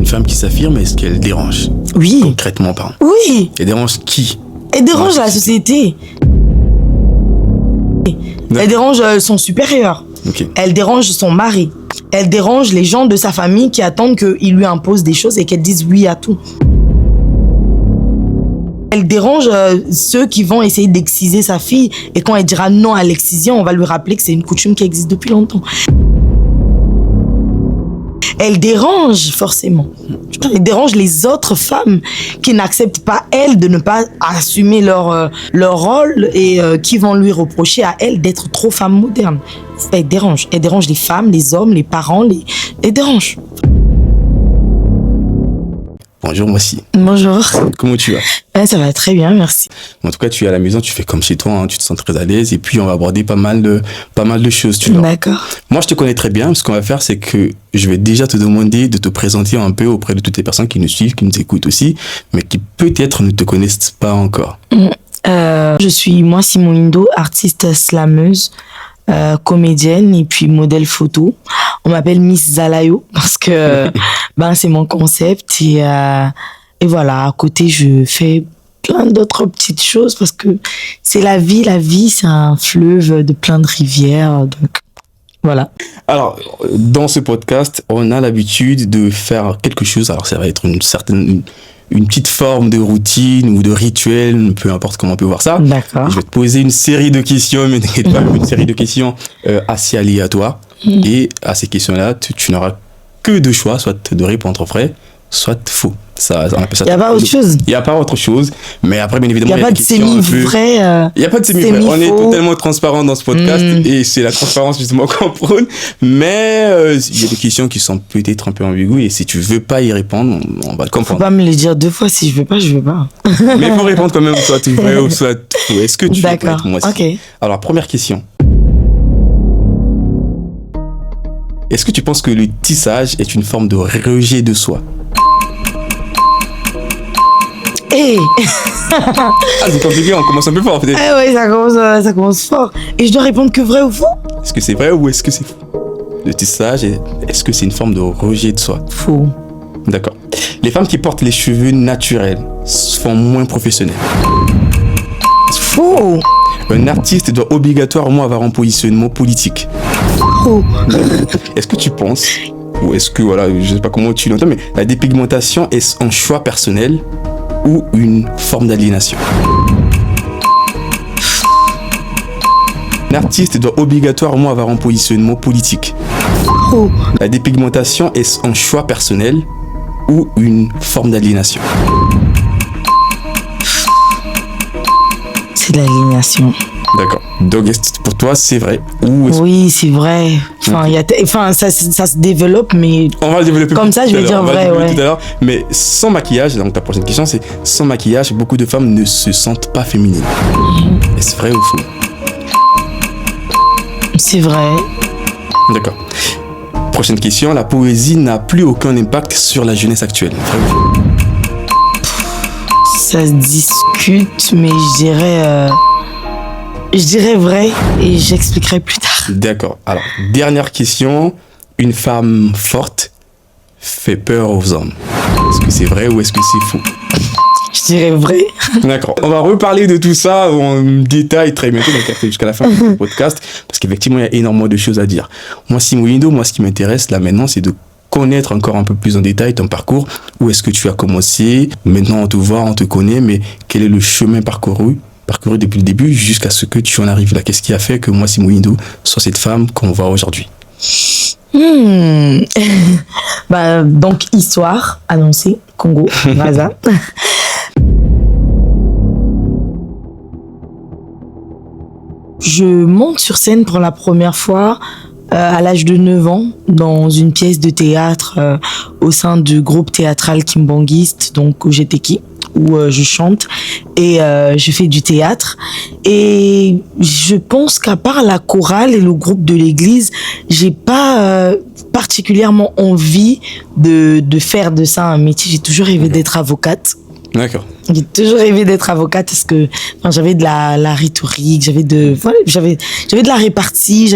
une femme qui s'affirme, est-ce qu'elle dérange? Oui. Concrètement parlant. Oui. Elle dérange qui? Elle dérange la société. Elle dérange son supérieur. Okay. Elle dérange son mari. Elle dérange les gens de sa famille qui attendent qu'il lui impose des choses et qu'elle dise oui à tout. Elle dérange ceux qui vont essayer d'exciser sa fille et quand elle dira non à l'excision, on va lui rappeler que c'est une coutume qui existe depuis longtemps. Elle dérange forcément. Elle dérange les autres femmes qui n'acceptent pas, elles, de ne pas assumer leur rôle et qui vont lui reprocher à elle d'être trop femme moderne. Elle dérange. Elle dérange les femmes, les hommes, les parents. Elle dérange. Bonjour, Moussi. Bonjour. Comment tu vas? Ça va très bien, merci. En tout cas, tu es à la maison, tu fais comme chez toi, hein, tu te sens très à l'aise et puis on va aborder pas mal de choses, tu vois. D'accord. Moi, je te connais très bien. Ce qu'on va faire, c'est que je vais déjà te demander de te présenter un peu auprès de toutes les personnes qui nous suivent, qui nous écoutent aussi, mais qui peut-être ne te connaissent pas encore. Je suis Moussi Mohindo, artiste slameuse, comédienne et puis modèle photo. On m'appelle Miss Zalayo parce que c'est mon concept et voilà, à côté je fais plein d'autres petites choses parce que c'est la vie c'est un fleuve de plein de rivières, donc voilà. Alors, dans ce podcast, on a l'habitude de faire quelque chose, alors ça va être une petite forme de routine ou de rituel, peu importe comment on peut voir ça. D'accord. Je vais te poser une série de questions, mais t'inquiète pas, une série de questions assez aléatoires. Et à ces questions-là, tu n'auras que deux choix, soit de répondre vrai, soit faux. Ça, on appelle ça. Il n'y a pas autre chose. Il n'y a pas autre chose. Mais après, bien évidemment, il n'y a pas de semi-vrai. Il n'y a pas de semi-vrai. On est totalement transparent dans ce podcast et c'est la transparence justement qu'on prône. Mais il y a des questions qui sont peut-être un peu ambiguës et si tu veux pas y répondre, on va le comprendre. Faut pas me le dire deux fois. Si je veux pas, je veux pas. Mais il faut répondre quand même, soit vrai ou soit faux. Est-ce que tu veux être moi aussi? Ok. Alors, première question. Est-ce que tu penses que le tissage est une forme de rejet de soi? C'est compliqué, on commence un peu fort peut-être. Oui, ça commence fort. Et je dois répondre que vrai ou faux? Est-ce que c'est vrai ou est-ce que c'est faux? Le tissage, est-ce que c'est une forme de rejet de soi? Faux. D'accord. Les femmes qui portent les cheveux naturels sont moins professionnelles. Faux. Un artiste doit obligatoirement avoir un positionnement politique. Faux. Est-ce que tu penses, ou est-ce que, voilà, je sais pas comment tu l'entends, mais la dépigmentation est un choix personnel ou une forme d'aliénation? Un artiste doit obligatoirement avoir un positionnement politique. Faux. La dépigmentation est un choix personnel ou une forme d'aliénation? C'est de l'aliénation. D'accord. Donc, pour toi, c'est vrai ou oui, c'est vrai. Enfin, ça se développe, mais on va le développer comme ça, je vais dire vrai, ouais. Tout à l'heure. Mais sans maquillage, donc ta prochaine question, c'est sans maquillage, beaucoup de femmes ne se sentent pas féminines. Est-ce vrai ou faux? C'est vrai. D'accord. Prochaine question, la poésie n'a plus aucun impact sur la jeunesse actuelle. Vrai ou faux? Ça se discute, mais je dirais vrai et j'expliquerai plus tard. D'accord. Alors, dernière question. Une femme forte fait peur aux hommes. Est-ce que c'est vrai ou est-ce que c'est faux? Je dirais vrai. D'accord. On va reparler de tout ça en détail très bientôt, donc jusqu'à la fin du podcast, parce qu'effectivement, il y a énormément de choses à dire. Moi, Mohindo, ce qui m'intéresse là maintenant, c'est de connaître encore un peu plus en détail ton parcours. Où est-ce que tu as commencé? Maintenant, on te voit, on te connaît, mais quel est le chemin parcouru depuis le début jusqu'à ce que tu en arrives là? Qu'est-ce qui a fait que Moussi Mohindo soit cette femme qu'on voit aujourd'hui? Donc, histoire annoncée, Congo, Braza. Je monte sur scène pour la première fois à l'âge de 9 ans dans une pièce de théâtre au sein du groupe théâtral Kimbangiste, donc au GTK, où je chante et je fais du théâtre. Et je pense qu'à part la chorale et le groupe de l'église, j'ai pas particulièrement envie de faire de ça un métier. J'ai toujours rêvé d'être avocate. D'accord. J'ai toujours rêvé d'être avocate parce que j'avais de la rhétorique, j'avais de la répartie,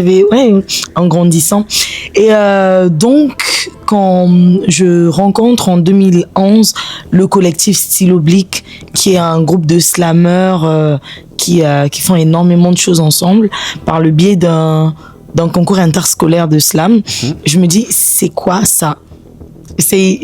en grandissant. Et donc quand je rencontre en 2011 le collectif Style Oblique, qui est un groupe de slammeurs qui font énormément de choses ensemble par le biais d'un concours interscolaire de slam, je me dis c'est quoi ça? C'est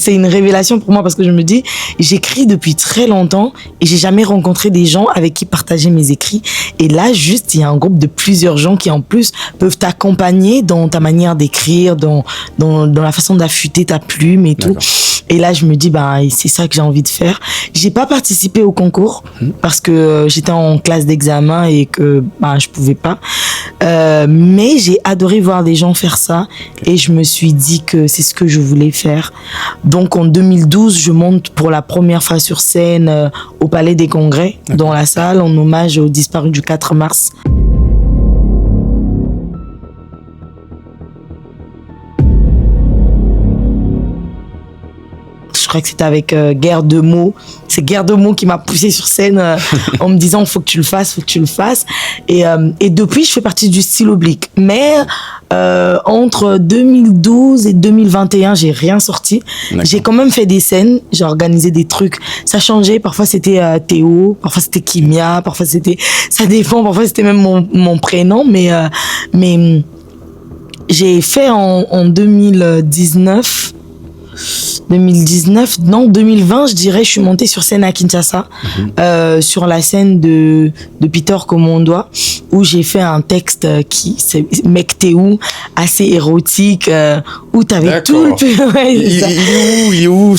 une révélation pour moi parce que je me dis, j'écris depuis très longtemps et j'ai jamais rencontré des gens avec qui partager mes écrits. Et là, juste, il y a un groupe de plusieurs gens qui en plus peuvent t'accompagner dans ta manière d'écrire, dans la façon d'affûter ta plume et tout. Et là, je me dis, c'est ça que j'ai envie de faire. J'ai pas participé au concours parce que j'étais en classe d'examen et que je pouvais pas. Mais j'ai adoré voir des gens faire ça et je me suis dit que c'est ce que je voulais faire. Donc en 2012, je monte pour la première fois sur scène au Palais des Congrès, dans la salle, en hommage aux disparus du 4 mars. Je crois que c'était avec Guerre de mots. C'est Guerre de mots qui m'a poussée sur scène en me disant faut que tu le fasses. Et depuis, je fais partie du Style Oblique. Mais entre 2012 et 2021, j'ai rien sorti. D'accord. J'ai quand même fait des scènes, j'ai organisé des trucs. Ça changeait. Parfois c'était Théo, parfois c'était Kimia, parfois c'était, ça dépend. Parfois c'était même mon prénom. Mais j'ai fait en 2019, non, 2020, je dirais, je suis montée sur scène à Kinshasa, sur la scène de Peter Komondoa, où j'ai fait un texte c'est Mec t'es où, assez érotique, où t'avais tout le... Ouais, il est où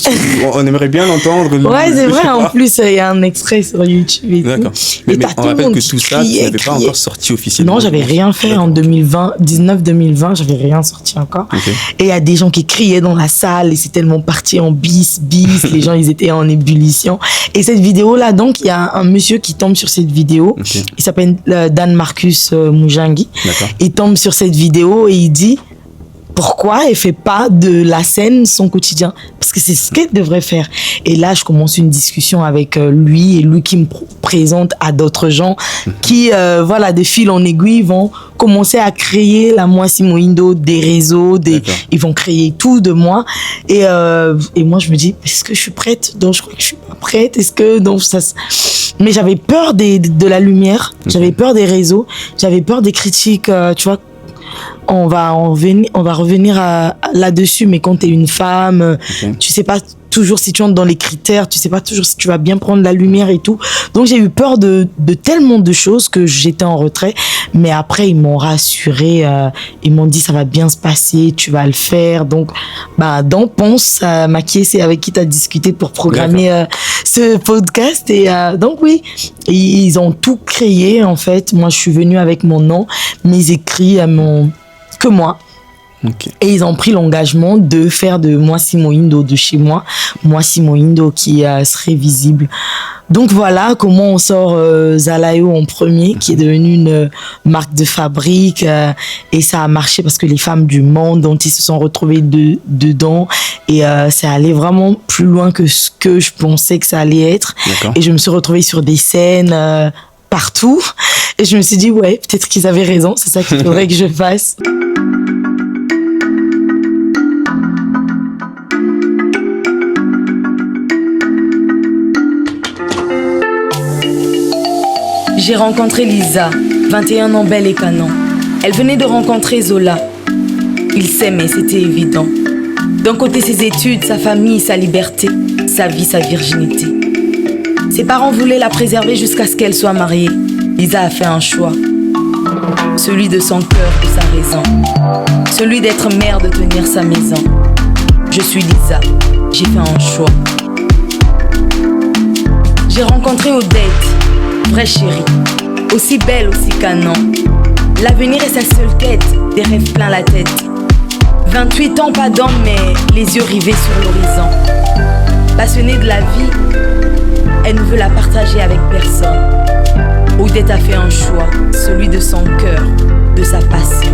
On aimerait bien l'entendre. Ouais, c'est vrai, en plus, il y a un extrait sur YouTube et D'accord. tout. Mais on rappelle que tout ça, tu n'avais pas encore sorti officiellement. Non, j'avais rien fait en 2019-2020, j'avais rien sorti encore. Okay. Et il y a des gens qui criaient dans la salle et c'est tellement parti en bis, les gens ils étaient en ébullition. Et cette vidéo là, donc il y a un monsieur qui tombe sur cette vidéo, il s'appelle Dan Marcus Mujangi, il tombe sur cette vidéo et il dit pourquoi elle fait pas de la scène son quotidien, parce que c'est ce qu'elle devrait faire. Et là je commence une discussion avec lui et lui qui me présente à d'autres gens qui de fil en aiguille vont commencer à créer la Moi Simoindo des réseaux, ils vont créer tout de moi et moi je me dis est-ce que je suis prête? Donc je crois que je suis pas prête. Mais j'avais peur de la lumière, j'avais peur des réseaux, j'avais peur des critiques, tu vois. On va revenir là-dessus, mais quand t'es une femme, tu sais pas toujours si tu entres dans les critères, tu sais pas toujours si tu vas bien prendre la lumière et tout. Donc j'ai eu peur de tellement de choses que j'étais en retrait. Mais après ils m'ont rassuré, ils m'ont dit ça va bien se passer, tu vas le faire. Donc dans Ponce, Maquié, c'est avec qui t'as discuté pour programmer ce podcast. Et donc oui, ils ont tout créé en fait. Moi je suis venue avec mon nom, mes écrits, que moi. Okay. Et ils ont pris l'engagement de faire de Moi Simoindo, de chez moi Simoindo, qui serait visible. Donc voilà comment on sort Zalayo en premier, qui est devenu une marque de fabrique, et ça a marché parce que les femmes du monde dont ils se sont retrouvées dedans, et ça allait vraiment plus loin que ce que je pensais que ça allait être. D'accord. Et je me suis retrouvée sur des scènes partout et je me suis dit ouais, peut-être qu'ils avaient raison, c'est ça qu'il faudrait que je fasse. J'ai rencontré Lisa, 21 ans, belle et canon. Elle venait de rencontrer Zola. Ils s'aimaient, c'était évident. D'un côté, ses études, sa famille, sa liberté, sa vie, sa virginité. Ses parents voulaient la préserver jusqu'à ce qu'elle soit mariée. Lisa a fait un choix. Celui de son cœur, de sa raison. Celui d'être mère, de tenir sa maison. Je suis Lisa, j'ai fait un choix. J'ai rencontré Odette, vraie chérie, aussi belle, aussi canon. L'avenir est sa seule quête, des rêves plein la tête. 28 ans, pas d'homme, mais les yeux rivés sur l'horizon. Passionnée de la vie, elle ne veut la partager avec personne. Odette a fait un choix, celui de son cœur, de sa passion.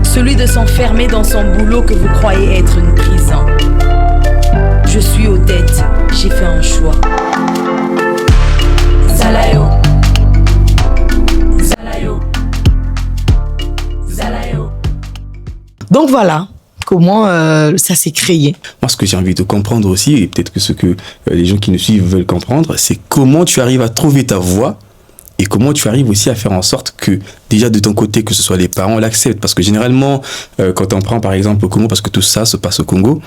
Celui de s'enfermer dans son boulot que vous croyez être une prison. Je suis Odette, j'ai fait un Donc voilà comment ça s'est créé. Moi, ce que j'ai envie de comprendre aussi, et peut-être que ce que les gens qui nous suivent veulent comprendre, c'est comment tu arrives à trouver ta voix et comment tu arrives aussi à faire en sorte que, déjà de ton côté, que ce soit les parents l'acceptent. Parce que généralement, quand on prend par exemple au Congo, parce que tout ça se passe au Congo,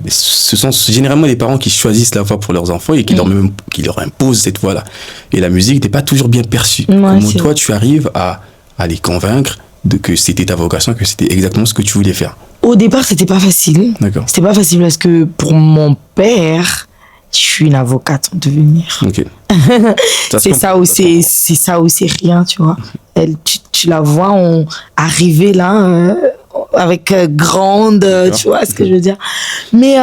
ce sont généralement les parents qui choisissent la voix pour leurs enfants et qui leur imposent cette voix-là. Et la musique n'est pas toujours bien perçue. Ouais, Comment toi, tu arrives à les convaincre que c'était ta vocation, que c'était exactement ce que tu voulais faire? Au départ, c'était pas facile. D'accord. C'était pas facile parce que pour mon père, je suis une avocate en devenir. Ok. C'est ça aussi rien, tu vois. Tu la vois arriver là avec grande, tu vois ce que je veux dire. Mais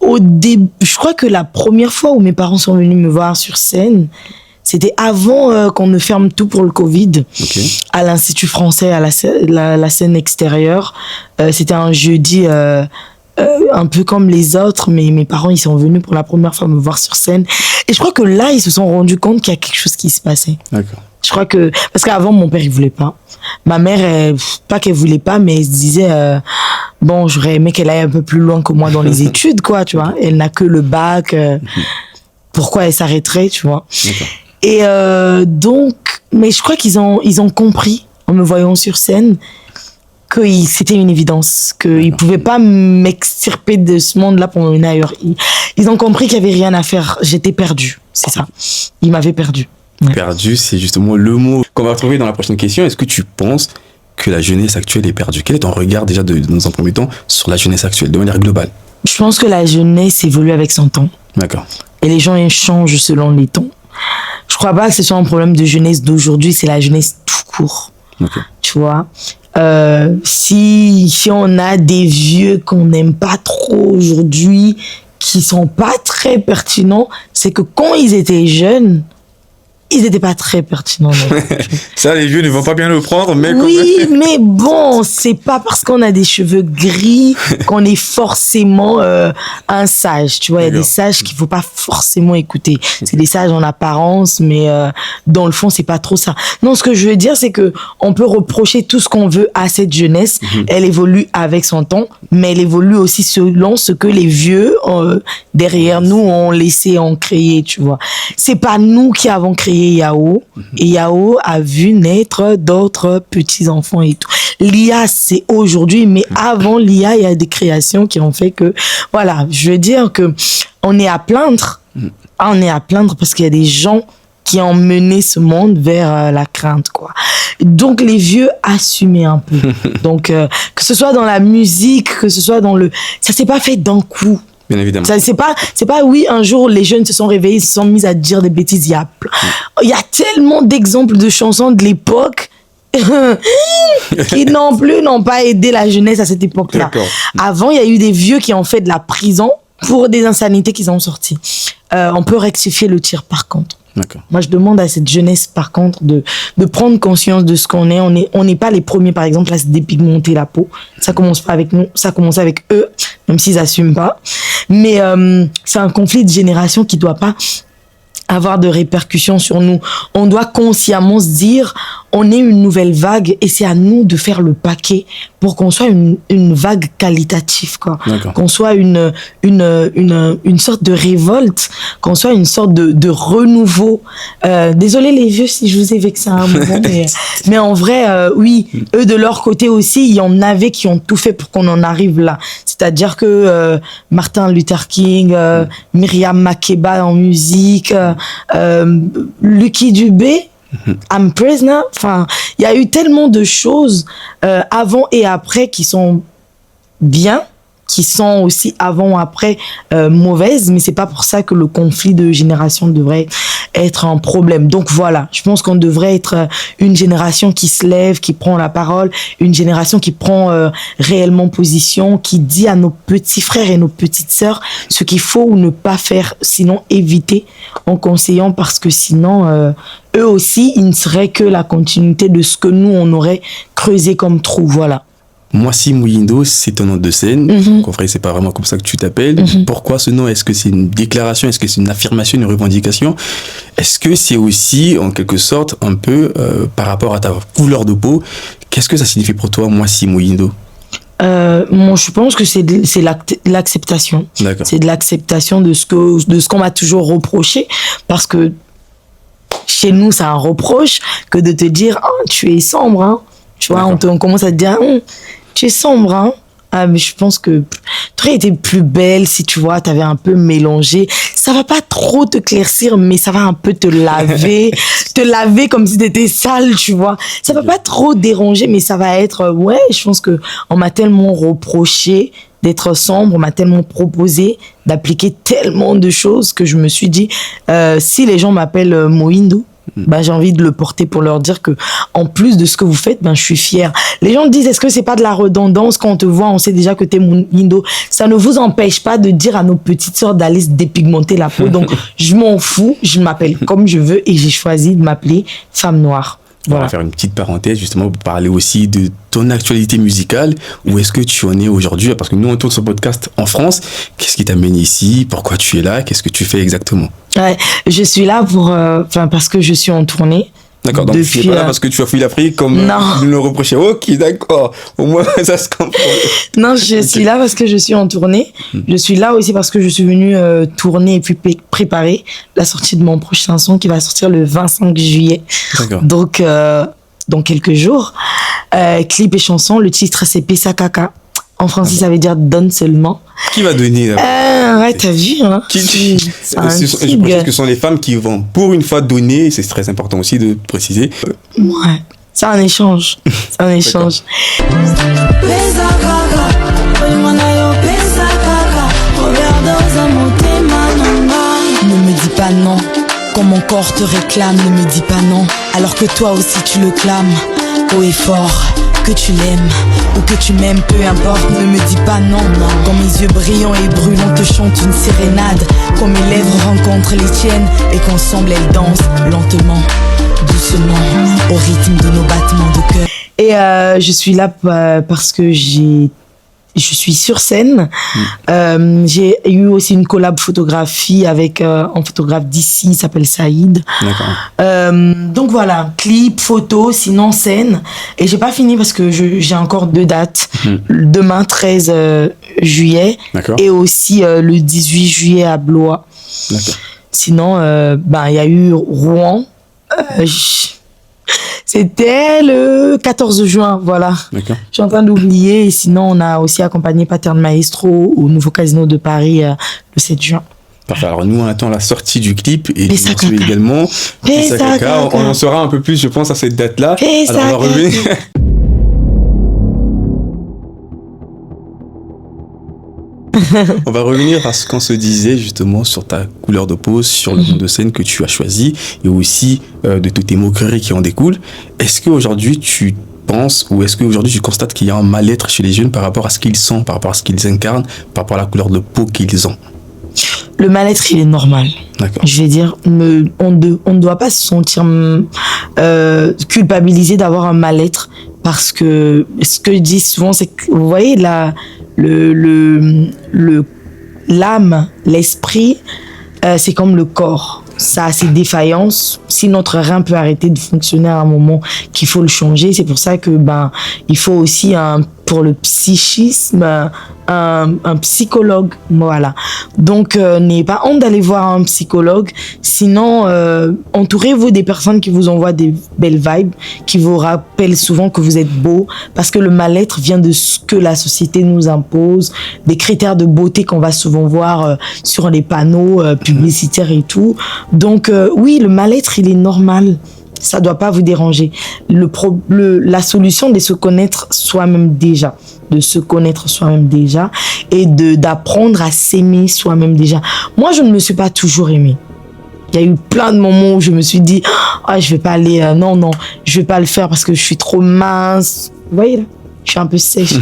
au début, je crois que la première fois où mes parents sont venus me voir sur scène, c'était avant qu'on ne ferme tout pour le Covid, à l'Institut français, à la scène extérieure. C'était un jeudi un peu comme les autres, mais mes parents, ils sont venus pour la première fois me voir sur scène. Et je crois que là, ils se sont rendus compte qu'il y a quelque chose qui se passait. D'accord. Je crois que... Parce qu'avant, mon père, il voulait pas. Ma mère, pas qu'elle voulait pas, mais elle se disait... bon, j'aurais aimé qu'elle aille un peu plus loin que moi dans les études, quoi, tu vois. Elle n'a que le bac. Pourquoi elle s'arrêterait, tu vois. D'accord. Et donc... Mais je crois qu'ils ont compris, en me voyant sur scène, que c'était une évidence, qu'ils ne pouvaient pas m'extirper de ce monde-là pour m'emmener ailleurs. Ils ont compris qu'il n'y avait rien à faire. J'étais perdue, c'est ça. Ils m'avaient perdue. Ouais. Perdu, c'est justement le mot qu'on va retrouver dans la prochaine question. Est-ce que tu penses que la jeunesse actuelle est perdue? Quel est ton regard déjà dans un premier temps sur la jeunesse actuelle, de manière globale? Je pense que la jeunesse évolue avec son temps. D'accord. Et les gens changent selon les temps. Je ne crois pas que ce soit un problème de jeunesse d'aujourd'hui, c'est la jeunesse tout court. Okay. Tu vois, si on a des vieux qu'on n'aime pas trop aujourd'hui, qui sont pas très pertinents, c'est que quand ils étaient jeunes, ils n'étaient pas très pertinents. Ça, les vieux ne vont pas bien le prendre, mais oui, mais bon, c'est pas parce qu'on a des cheveux gris qu'on est forcément un sage. Tu vois, il y a des sages qu'il faut pas forcément écouter. C'est des sages en apparence, mais dans le fond, c'est pas trop ça. Non, ce que je veux dire, c'est que on peut reprocher tout ce qu'on veut à cette jeunesse. Elle évolue avec son temps, mais elle évolue aussi selon ce que les vieux derrière nous ont laissé en créer. Tu vois, c'est pas nous qui avons créé Yao, et Yao a vu naître d'autres petits-enfants et tout. L'IA, c'est aujourd'hui, mais avant l'IA, il y a des créations qui ont fait que, voilà, je veux dire que on est à plaindre. On est à plaindre parce qu'il y a des gens qui ont mené ce monde vers la crainte, quoi. Donc, les vieux, assumez un peu. Donc, que ce soit dans la musique, que ce soit dans ça s'est pas fait d'un coup. Bien évidemment. C'est pas, oui, un jour, les jeunes se sont réveillés, ils se sont mis à dire des bêtises. Il y a tellement d'exemples de chansons de l'époque qui n'ont pas aidé la jeunesse à cette époque-là. D'accord. Avant, il y a eu des vieux qui ont fait de la prison pour des insanités qu'ils ont sorties. On peut rectifier le tir, par contre. D'accord. Moi, je demande à cette jeunesse, par contre, de prendre conscience de ce qu'on est. On n'est pas les premiers, par exemple, à se dépigmenter la peau. Ça commence pas avec nous, ça commence avec eux, même s'ils n'assument pas. Mais c'est un conflit de génération qui doit pas avoir de répercussions sur nous. On doit consciemment se dire, on est une nouvelle vague et c'est à nous de faire le paquet pour qu'on soit une vague qualitative, quoi. Qu'on soit une sorte de révolte, qu'on soit une sorte de renouveau. Désolé les vieux si je vous ai vexé à un moment, mais en vrai, oui, eux de leur côté aussi, il y en avait qui ont tout fait pour qu'on en arrive là. C'est-à-dire que Martin Luther King, Myriam Makeba en musique, Lucky Dubé, I'm Prisoner. Enfin, il y a eu tellement de choses avant et après qui sont bien, qui sont aussi avant ou après mauvaises, mais c'est pas pour ça que le conflit de génération devrait être un problème. Donc voilà, je pense qu'on devrait être une génération qui se lève, qui prend la parole, une génération qui prend réellement position, qui dit à nos petits frères et nos petites sœurs ce qu'il faut ou ne pas faire, sinon éviter en conseillant, parce que sinon eux aussi, ils ne seraient que la continuité de ce que nous, on aurait creusé comme trou. Voilà. Moissi Muyindo, c'est ton nom de scène. Confrère, c'est pas vraiment comme ça que tu t'appelles. Pourquoi ce nom? Est-ce que c'est une déclaration? Est-ce que c'est une affirmation, une revendication? Est-ce que c'est aussi, en quelque sorte, un peu par rapport à ta couleur de peau? Qu'est-ce que ça signifie pour toi, Moissi Muyindo? Moi, je pense que c'est l'acceptation. D'accord. C'est de l'acceptation de ce qu'on m'a toujours reproché, parce que chez nous, c'est un reproche que de te dire, oh, tu es sombre, hein. Tu vois, on commence à te dire, tu es sombre, hein. Ah, mais je pense que tu aurais été plus belle si, tu vois, t'avais un peu mélangé. Ça va pas trop te claircir, mais ça va un peu te laver, te laver comme si t'étais sale, tu vois. Ça va pas trop déranger, mais ça va être, ouais, je pense que on m'a tellement reproché d'être sombre, on m'a tellement proposé d'appliquer tellement de choses que je me suis dit, si les gens m'appellent Mohindo, bah, j'ai envie de le porter pour leur dire que, en plus de ce que vous faites, ben, je suis fière. Les gens disent, est-ce que c'est pas de la redondance quand on te voit, on sait déjà que t'es Mohindo. Ça ne vous empêche pas de dire à nos petites sœurs d'aller se dépigmenter la peau. Donc, je m'en fous, je m'appelle comme je veux et j'ai choisi de m'appeler femme noire. Voilà. On va faire une petite parenthèse justement pour parler aussi de ton actualité musicale. Où est-ce que tu en es aujourd'hui? Parce que nous, on tourne ce podcast en France. Qu'est-ce qui t'amène ici? Pourquoi tu es là? Qu'est-ce que tu fais exactement? Ouais, je suis là parce que je suis en tournée. D'accord, donc tu n'es pas là parce que tu as fui l'Afrique comme nous le reprochait. Ok, d'accord, au moins ça se comprend. Non, je suis là parce que je suis en tournée. Je suis là aussi parce que je suis venue tourner et puis préparer la sortie de mon prochain son qui va sortir le 25 juillet. D'accord. Donc, dans quelques jours. Clip et chanson, le titre c'est Pesa Kaka. En français, ça veut dire donne seulement. Qui va donner là? Ouais, t'as vu, hein? Je pense que ce sont les femmes qui vont pour une fois donner, c'est très important aussi de préciser. Ouais, c'est un échange. C'est un échange. Ne me dis pas non, quand mon corps te réclame, ne me dis pas non, alors que toi aussi tu le clames, haut et fort. Que tu l'aimes ou que tu m'aimes, peu importe, ne me dis pas non. Quand mes yeux brillants et brûlants te chantent une sérénade, quand mes lèvres rencontrent les tiennes et qu'ensemble elles dansent lentement, doucement, au rythme de nos battements de cœur. Et je suis là parce que je suis sur scène. J'ai eu aussi une collab photographie avec un photographe d'ici, il s'appelle Saïd. Donc voilà, clip, photo, sinon scène. Et j'ai pas fini parce que j'ai encore 2 dates. Demain, 13 juillet. Et aussi le 18 juillet à Blois. Sinon, il y a eu Rouen. C'était le 14 juin, voilà. Je suis en train d'oublier. Et sinon, on a aussi accompagné Pattern Maestro au nouveau casino de Paris le 7 juin. Parfait. Alors, nous, on attend la sortie du clip et également Pesa Kaka. On en saura un peu plus, je pense, à cette date-là. Alors, on va revenir. On va revenir à ce qu'on se disait justement sur ta couleur de peau, sur le nom de scène que tu as choisi et aussi de toutes tes moqueries qui en découlent. Est-ce qu'aujourd'hui tu penses ou est-ce qu'aujourd'hui tu constates qu'il y a un mal-être chez les jeunes par rapport à ce qu'ils sont, par rapport à ce qu'ils incarnent, par rapport à la couleur de peau qu'ils ont? Le mal-être, il est normal. Je vais dire, on ne doit pas se sentir culpabilisé d'avoir un mal-être parce que ce que je dis souvent, c'est que vous voyez l'âme, l'esprit, c'est comme le corps. Ça a ses défaillances. Si notre rein peut arrêter de fonctionner à un moment, qu'il faut le changer. C'est pour ça que il faut aussi pour le psychisme un psychologue. Voilà. Donc n'ayez pas honte d'aller voir un psychologue. Sinon, entourez-vous des personnes qui vous envoient des belles vibes, qui vous rappellent souvent que vous êtes beau, parce que le mal-être vient de ce que la société nous impose, des critères de beauté qu'on va souvent voir sur les panneaux publicitaires et tout. Donc oui, le mal-être, il est normal. Ça doit pas vous déranger. La solution de se connaître soi-même déjà, et d'apprendre à s'aimer soi-même déjà. Moi, je ne me suis pas toujours aimée. Il y a eu plein de moments où je me suis dit, je vais pas aller, je vais pas le faire parce que je suis trop mince. Vous voyez là, je suis un peu sèche.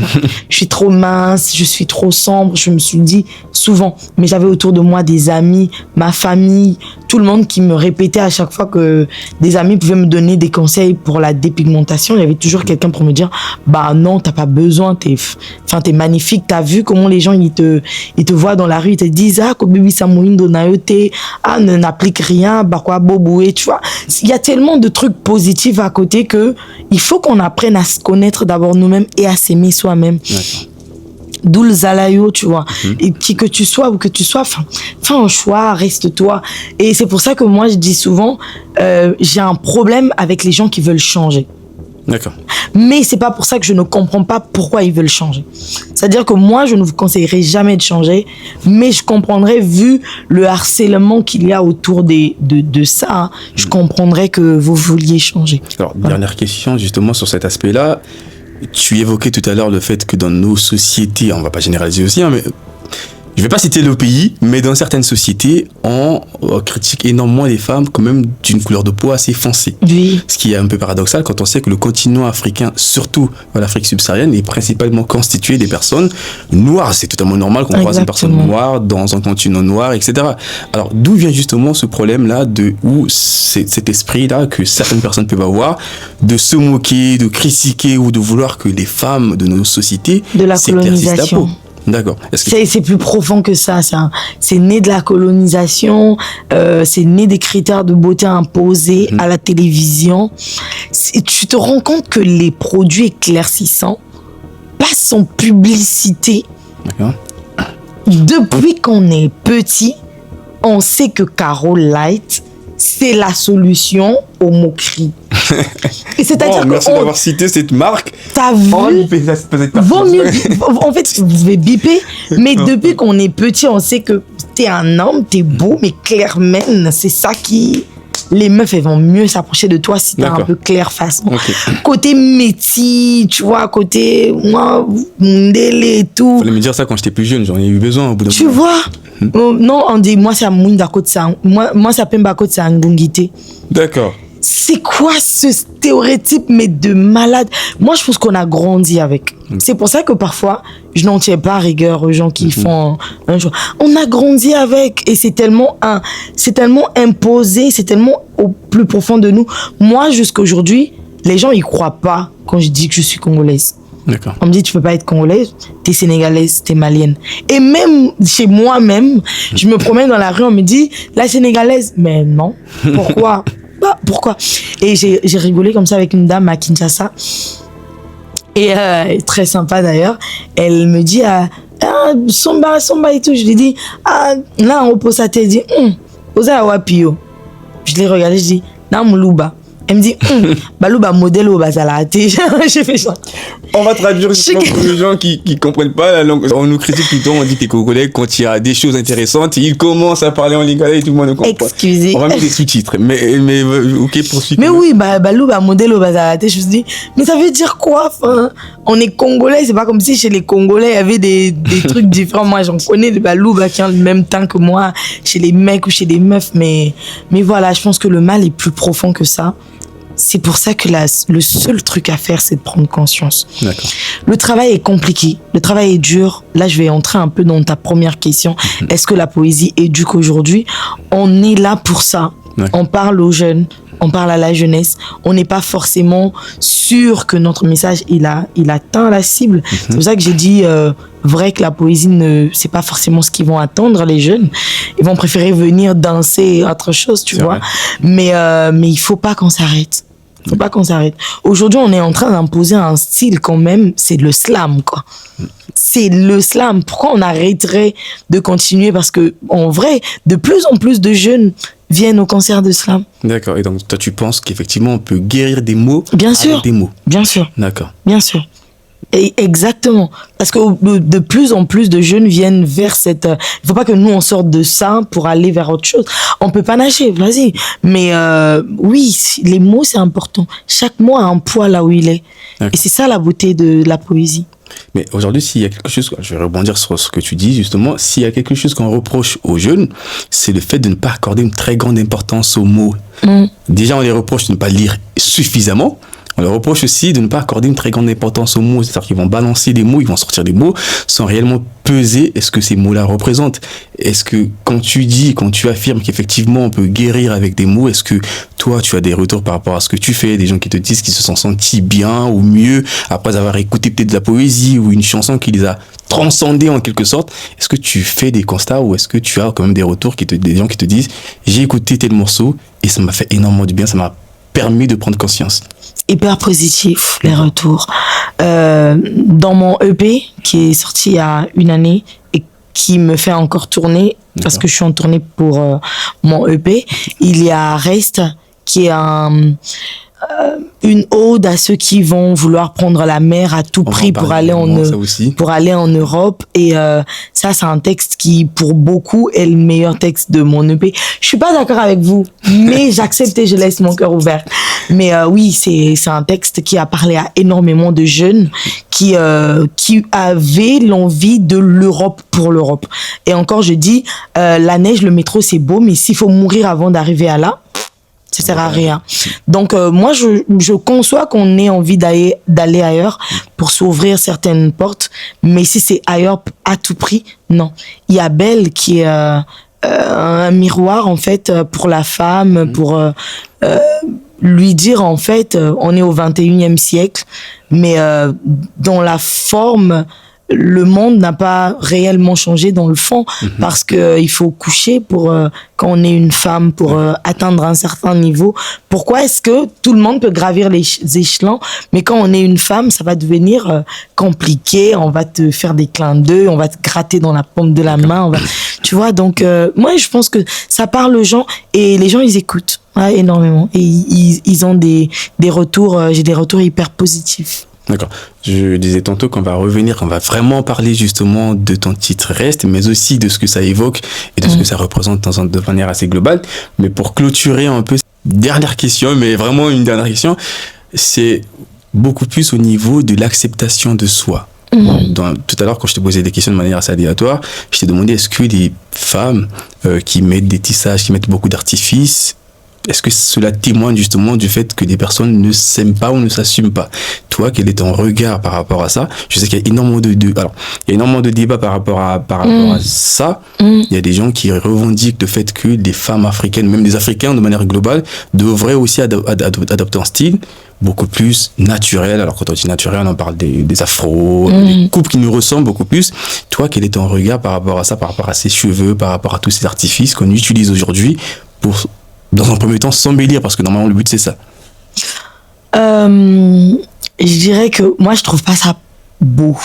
Je suis trop mince, je suis trop sombre. Je me suis dit, souvent, mais j'avais autour de moi des amis, ma famille, tout le monde qui me répétait à chaque fois que des amis pouvaient me donner des conseils pour la dépigmentation. Il y avait toujours quelqu'un pour me dire, bah non, t'as pas besoin, t'es magnifique, t'as vu comment les gens, ils te voient dans la rue, ils te disent, ah, ko baby Samoindo nayote, ah, n'applique rien, bah quoi, boboué, tu vois. Il y a tellement de trucs positifs à côté que il faut qu'on apprenne à se connaître d'abord nous-mêmes et à s'aimer soi-même. D'accord. D'où le Zalayo, tu vois. Et qui que tu sois ou que tu sois, fais un choix, reste-toi. Et c'est pour ça que moi, je dis souvent, j'ai un problème avec les gens qui veulent changer. D'accord. Mais c'est pas pour ça que je ne comprends pas pourquoi ils veulent changer. C'est-à-dire que moi, je ne vous conseillerais jamais de changer, mais je comprendrais, vu le harcèlement qu'il y a autour de ça, hein, je comprendrais que vous vouliez changer. Alors, dernière question, justement, sur cet aspect-là. Tu évoquais tout à l'heure le fait que dans nos sociétés, on va pas généraliser aussi, hein, mais je vais pas citer le pays, mais dans certaines sociétés, on critique énormément les femmes quand même d'une couleur de peau assez foncée. Oui. Ce qui est un peu paradoxal quand on sait que le continent africain, surtout l'Afrique subsaharienne, est principalement constitué des personnes noires. C'est totalement normal qu'on croise une personne noire dans un continent noir, etc. Alors, d'où vient justement ce problème-là, ou cet esprit-là que certaines personnes peuvent avoir, de se moquer, de critiquer ou de vouloir que les femmes de nos sociétés de la s'éclaircissent la colonisation. peau. D'accord. C'est plus profond que ça. C'est né de la colonisation, c'est né des critères de beauté imposés à la télévision. Tu te rends compte que les produits éclaircissants passent en publicité. D'accord. Depuis qu'on est petit, on sait que Carol Light, c'est la solution aux moqueries. Et c'est-à-dire merci d'avoir cité cette marque. T'as vu? Vaut mieux. En fait, je vais biper. Mais depuis qu'on est petit, on sait que t'es un homme, t'es beau, mais clairement, c'est ça qui. Les meufs, elles vont mieux s'approcher de toi si t'es un peu clair façon. Okay. Côté métier, tu vois, côté moi, ndélé et tout. Fallait me dire ça quand j'étais plus jeune, j'en ai eu besoin au bout d'un moment. Tu vois? Non, on dit moi c'est à Mounda côté ça. Moi ça pemba côté ça ngungité. D'accord. C'est quoi ce stéréotype mais de malade? Moi je pense qu'on a grandi avec. C'est pour ça que parfois je n'en tiens pas rigueur aux gens qui font un choix. On a grandi avec et c'est tellement imposé, c'est tellement au plus profond de nous. Moi jusqu'à aujourd'hui, les gens ils croient pas quand je dis que je suis congolaise. D'accord. On me dit tu peux pas être congolaise, t'es sénégalaise, t'es malienne. Et même chez moi-même, je me promène dans la rue, on me dit la sénégalaise, mais non. Pourquoi? Pourquoi? Et j'ai rigolé comme ça avec une dame à Kinshasa. Et très sympa d'ailleurs. Elle me dit Somba et tout. Je lui dis là on pose sa tête, dit Oza wapio. Je l'ai regardé, je dis Namuluba. Elle me dit Balouba modèle au bazalate. J'ai fait ça. On va traduire pour les gens qui comprennent pas la langue. On nous critique tout le temps, on dit que les Congolais, quand il y a des choses intéressantes, ils commencent à parler en lingala et tout le monde ne comprend. Excusez. On va mettre des sous-titres. Mais ok, poursuis. Mais oui, Balouba modèle au bazalate. Je me dis, mais ça veut dire quoi? Enfin, on est Congolais, c'est pas comme si chez les Congolais, il y avait des trucs différents. Moi, j'en connais des Balouba qui ont le même temps que moi, chez les mecs ou chez les meufs. Mais voilà, je pense que le mal est plus profond que ça. C'est pour ça que le seul truc à faire, c'est de prendre conscience. D'accord. Le travail est compliqué, le travail est dur. Là, je vais entrer un peu dans ta première question. Est-ce que la poésie éduque aujourd'hui? On est là pour ça. D'accord. On parle aux jeunes, on parle à la jeunesse. On n'est pas forcément sûr que notre message, il atteint la cible. C'est pour ça que j'ai dit, vrai que la poésie, c'est pas forcément ce qu'ils vont attendre, les jeunes. Ils vont préférer venir danser autre chose, tu vois. Mais il faut pas qu'on s'arrête. Faut pas qu'on s'arrête. Aujourd'hui, on est en train d'imposer un style quand même, c'est le slam, quoi. C'est le slam. Pourquoi on arrêterait de continuer? Parce que, en vrai, de plus en plus de jeunes viennent au concert de slam. D'accord. Et donc, toi, tu penses qu'effectivement, on peut guérir des mots Bien sûr. avec des mots? Bien sûr. D'accord. Bien sûr. Et exactement. Parce que de plus en plus de jeunes viennent vers cette... Il faut pas que nous, on sorte de ça pour aller vers autre chose. On peut pas nager, vas-y. Mais oui, les mots, c'est important. Chaque mot a un poids là où il est. Okay. Et c'est ça la beauté de la poésie. Mais aujourd'hui, s'il y a quelque chose, je vais rebondir sur ce que tu dis justement, s'il y a quelque chose qu'on reproche aux jeunes, c'est le fait de ne pas accorder une très grande importance aux mots. Déjà, on les reproche de ne pas lire suffisamment. On leur reproche aussi de ne pas accorder une très grande importance aux mots, c'est-à-dire qu'ils vont balancer des mots, ils vont sortir des mots sans réellement peser est-ce que ces mots-là représentent. Est-ce que quand tu affirmes qu'effectivement on peut guérir avec des mots, est-ce que toi tu as des retours par rapport à ce que tu fais, des gens qui te disent qu'ils se sont sentis bien ou mieux après avoir écouté peut-être de la poésie ou une chanson qui les a transcendés en quelque sorte. Est-ce que tu fais des constats ou est-ce que tu as quand même des retours des gens qui te disent j'ai écouté tel morceau et ça m'a fait énormément du bien, ça m'a permis de prendre conscience. Hyper positif, les retours. Dans mon EP, qui est sorti il y a une année et qui me fait encore tourner, parce que je suis en tournée pour mon EP, il y a Reste, qui est une ode à ceux qui vont vouloir prendre la mer à tout prix pour aller en Europe. Et ça, c'est un texte qui, pour beaucoup, est le meilleur texte de mon EP. Je suis pas d'accord avec vous, mais j'accepte et je laisse mon cœur ouvert. Mais oui, c'est un texte qui a parlé à énormément de jeunes qui avaient l'envie de l'Europe pour l'Europe. Et encore, je dis, la neige, le métro, c'est beau, mais s'il faut mourir avant d'arriver à là, ça sert à rien. Donc moi je conçois qu'on ait envie d'aller ailleurs pour s'ouvrir certaines portes, mais si c'est ailleurs à tout prix, non. Il y a Belle qui est un miroir en fait pour la femme, pour lui dire en fait on est au 21e siècle, mais dans la forme le monde n'a pas réellement changé dans le fond, parce que il faut coucher pour quand on est une femme pour atteindre un certain niveau. Pourquoi est-ce que tout le monde peut gravir les échelons, mais quand on est une femme, ça va devenir compliqué, on va te faire des clins d'œil, on va te gratter dans la paume de la main, tu vois. Donc moi je pense que ça parle aux gens et les gens ils écoutent énormément et ils ont des retours, j'ai des retours hyper positifs. D'accord. Je disais tantôt qu'on va vraiment parler justement de ton titre Reste, mais aussi de ce que ça évoque et de ce que ça représente de manière assez globale. Mais pour clôturer un peu, dernière question, mais vraiment une dernière question, c'est beaucoup plus au niveau de l'acceptation de soi. Tout à l'heure, quand je te posais des questions de manière assez aléatoire, je t'ai demandé est-ce que les femmes qui mettent des tissages, qui mettent beaucoup d'artifices, est-ce que cela témoigne justement du fait que des personnes ne s'aiment pas ou ne s'assument pas? Toi, quel est ton regard par rapport à ça? Je sais qu'il y a énormément de débats par rapport à ça. Il y a des gens qui revendiquent le fait que des femmes africaines, même des Africains de manière globale, devraient aussi adopter un style beaucoup plus naturel. Alors quand on dit naturel, on parle des afros, des coupes qui nous ressemblent beaucoup plus. Toi, quel est ton regard par rapport à ça, par rapport à ces cheveux, par rapport à tous ces artifices qu'on utilise aujourd'hui pour, dans un premier temps, s'embellir, parce que normalement le but c'est ça? Je dirais que moi je trouve pas ça beau.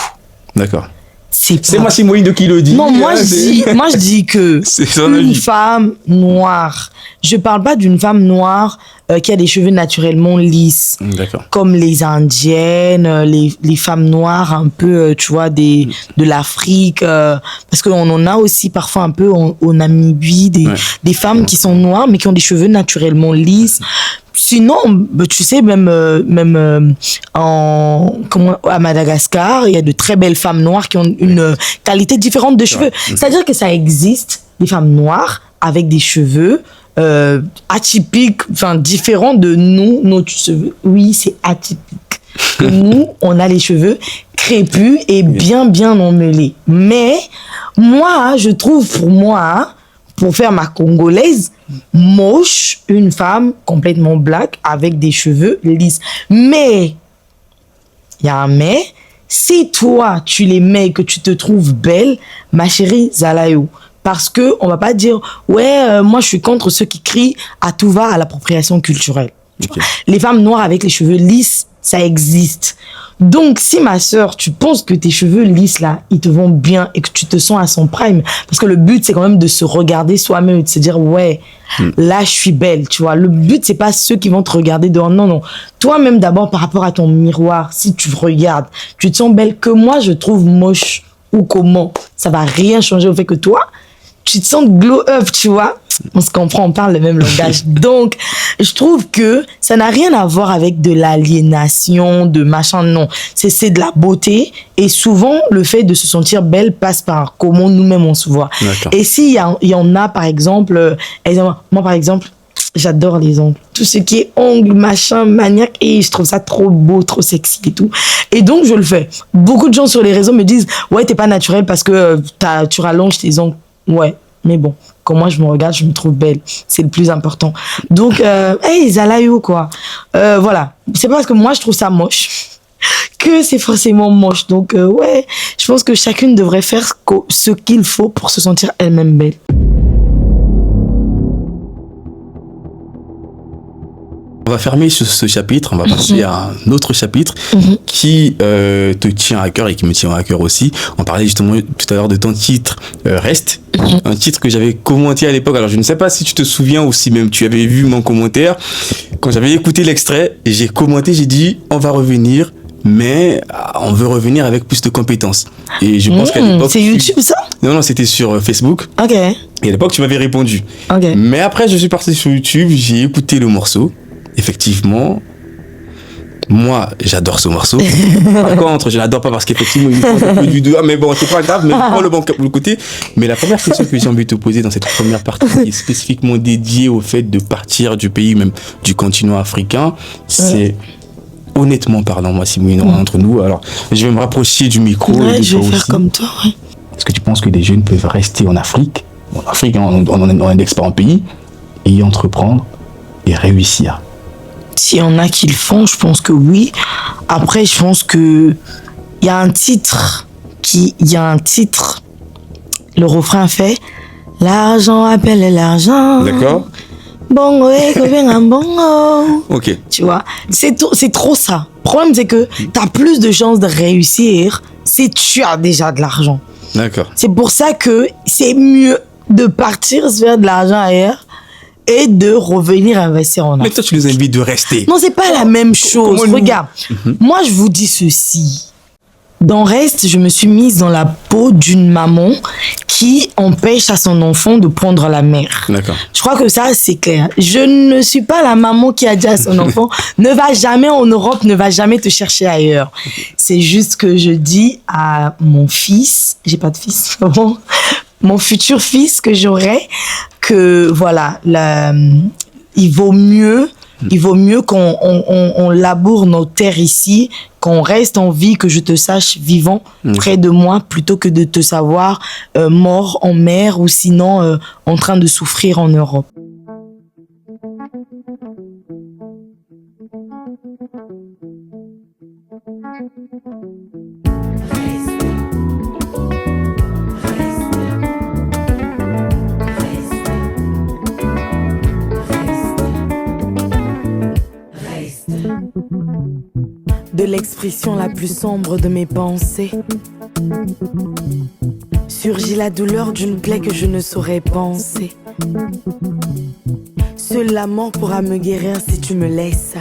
D'accord. C'est moi Simoïdo qui le dit. Non, moi je dis que une femme noire, je parle pas d'une femme noire qui a des cheveux naturellement lisses. D'accord. Comme les indiennes, les femmes noires un peu, tu vois, de l'Afrique, parce qu'on en a aussi parfois un peu en Namibie, des femmes qui sont noires mais qui ont des cheveux naturellement lisses. Sinon, tu sais, même à Madagascar, il y a de très belles femmes noires qui ont une qualité différente de cheveux. C'est-à-dire que ça existe, des femmes noires avec des cheveux atypiques, enfin différents de nous, notre cheveux. Oui, c'est atypique. Que nous, on a les cheveux crépus et bien emmêlés. Mais moi, je trouve pour faire ma congolaise, moche, une femme complètement black avec des cheveux lisses. Mais, il y a un mais, si toi, tu les mets et que tu te trouves belle, ma chérie, Zalayo. Parce que on va pas dire, moi je suis contre ceux qui crient à tout va à l'appropriation culturelle. Okay. Les femmes noires avec les cheveux lisses, ça existe. Donc, si ma sœur, tu penses que tes cheveux lisses là, ils te vont bien et que tu te sens à son prime, parce que le but c'est quand même de se regarder soi-même et de se dire là je suis belle, tu vois. Le but c'est pas ceux qui vont te regarder dehors, non. Toi-même d'abord par rapport à ton miroir, si tu regardes, tu te sens belle, que moi je trouve moche ou comment, ça va rien changer au fait que toi tu te sens glow up, tu vois. On se comprend, on parle le même langage. Donc, je trouve que ça n'a rien à voir avec de l'aliénation, de machin, non. C'est de la beauté. Et souvent, le fait de se sentir belle passe par comment nous-mêmes on se voit. D'accord. Et s'il y en a, par exemple, moi, par exemple, j'adore les ongles. Tout ce qui est ongles, machin, maniaque, et je trouve ça trop beau, trop sexy et tout. Et donc, je le fais. Beaucoup de gens sur les réseaux me disent, ouais, t'es pas naturel parce que tu rallonges tes ongles. Ouais, mais bon, quand moi je me regarde, je me trouve belle. C'est le plus important. Donc, hey, Zalayo, quoi. Voilà. C'est pas parce que moi, je trouve ça moche que c'est forcément moche. Donc, ouais, je pense que chacune devrait faire ce qu'il faut pour se sentir elle-même belle. On va fermer ce chapitre, on va passer à un autre chapitre qui te tient à cœur et qui me tient à cœur aussi. On parlait justement tout à l'heure de ton titre Reste, un titre que j'avais commenté à l'époque. Alors je ne sais pas si tu te souviens ou si même tu avais vu mon commentaire. Quand j'avais écouté l'extrait, j'ai commenté, j'ai dit on va revenir, mais on veut revenir avec plus de compétences. Et je pense qu'à l'époque... C'est YouTube ça ? Non, c'était sur Facebook. Ok. Et à l'époque, tu m'avais répondu. Ok. Mais après, je suis parti sur YouTube, j'ai écouté le morceau. Effectivement, moi, j'adore ce morceau. Par contre, je l'adore pas parce qu'effectivement, il prend un peu du doigt, mais bon, c'est pas grave, mais prends le bon côté. Mais la première question que j'ai envie de te poser dans cette première partie, qui est spécifiquement dédiée au fait de partir du pays, même du continent africain, c'est, honnêtement parlant, moi, Simouine, entre nous, alors, je vais me rapprocher du micro. Ouais, je vais faire aussi. comme toi, ouais. Est-ce que tu penses que des jeunes peuvent rester en Afrique, on indexe pas en pays, et y entreprendre et réussir? S'il y en a qui le font, je pense que oui. Après, je pense que il y a un titre, le refrain fait l'argent appelle l'argent. D'accord. Bongo et copain un bongo. Ok. Tu vois, c'est trop ça. Le problème, c'est que tu as plus de chances de réussir si tu as déjà de l'argent. D'accord. C'est pour ça que c'est mieux de partir se faire de l'argent ailleurs et de revenir investir en Afrique. Mais toi, tu nous invites de rester. Non, c'est pas la même chose. Comment nous... Regarde, moi, je vous dis ceci. Dans Reste, je me suis mise dans la peau d'une maman qui empêche à son enfant de prendre la mer. D'accord. Je crois que ça, c'est clair. Je ne suis pas la maman qui a dit à son enfant « Ne va jamais en Europe, ne va jamais te chercher ailleurs. » C'est juste que je dis à mon fils, j'ai pas de fils, bon, mon futur fils que j'aurai, que voilà, il vaut mieux qu'on laboure nos terres ici, qu'on reste en vie, que je te sache vivant près de moi, plutôt que de te savoir mort en mer ou sinon en train de souffrir en Europe. De l'expression la plus sombre de mes pensées surgit la douleur d'une plaie que je ne saurais penser. Seule la mort pourra me guérir si tu me laisses.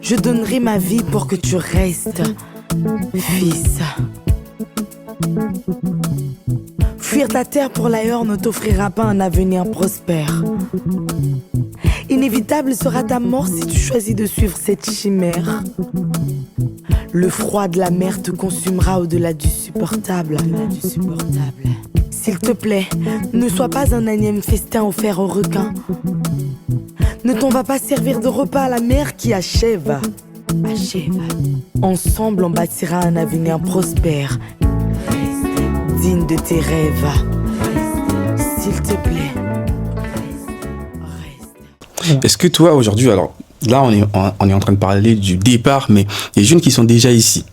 Je donnerai ma vie pour que tu restes, fils. Fuir ta terre pour l'ailleurs ne t'offrira pas un avenir prospère. Inévitable sera ta mort si tu choisis de suivre cette chimère. Le froid de la mer te consumera au-delà du supportable. S'il te plaît, ne sois pas un énième festin offert aux requins. Ne t'en va pas servir de repas à la mer qui achève. Ensemble, on bâtira un avenir prospère, digne de tes rêves. S'il te plaît. Est-ce que toi, aujourd'hui, alors là, on est en train de parler du départ, mais les jeunes qui sont déjà ici,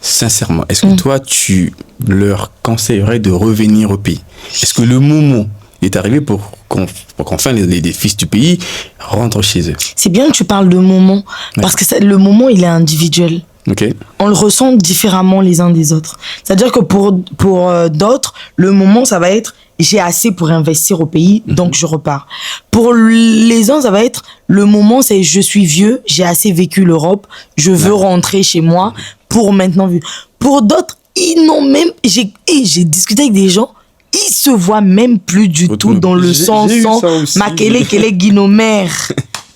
sincèrement, est-ce que toi, tu leur conseillerais de revenir au pays? Est-ce que le moment est arrivé pour qu'enfin les fils du pays rentrent chez eux? C'est bien que tu parles de moment, parce que le moment, il est individuel. Okay. On le ressent différemment les uns des autres. C'est-à-dire que pour d'autres, le moment, ça va être j'ai assez pour investir au pays, donc je repars. Pour les uns, ça va être le moment, c'est je suis vieux, j'ai assez vécu l'Europe, je veux rentrer chez moi pour maintenant vivre. Pour d'autres, ils n'ont même... J'ai discuté avec des gens, ils se voient même plus du tout dans le sens Makele Kele Guinomère.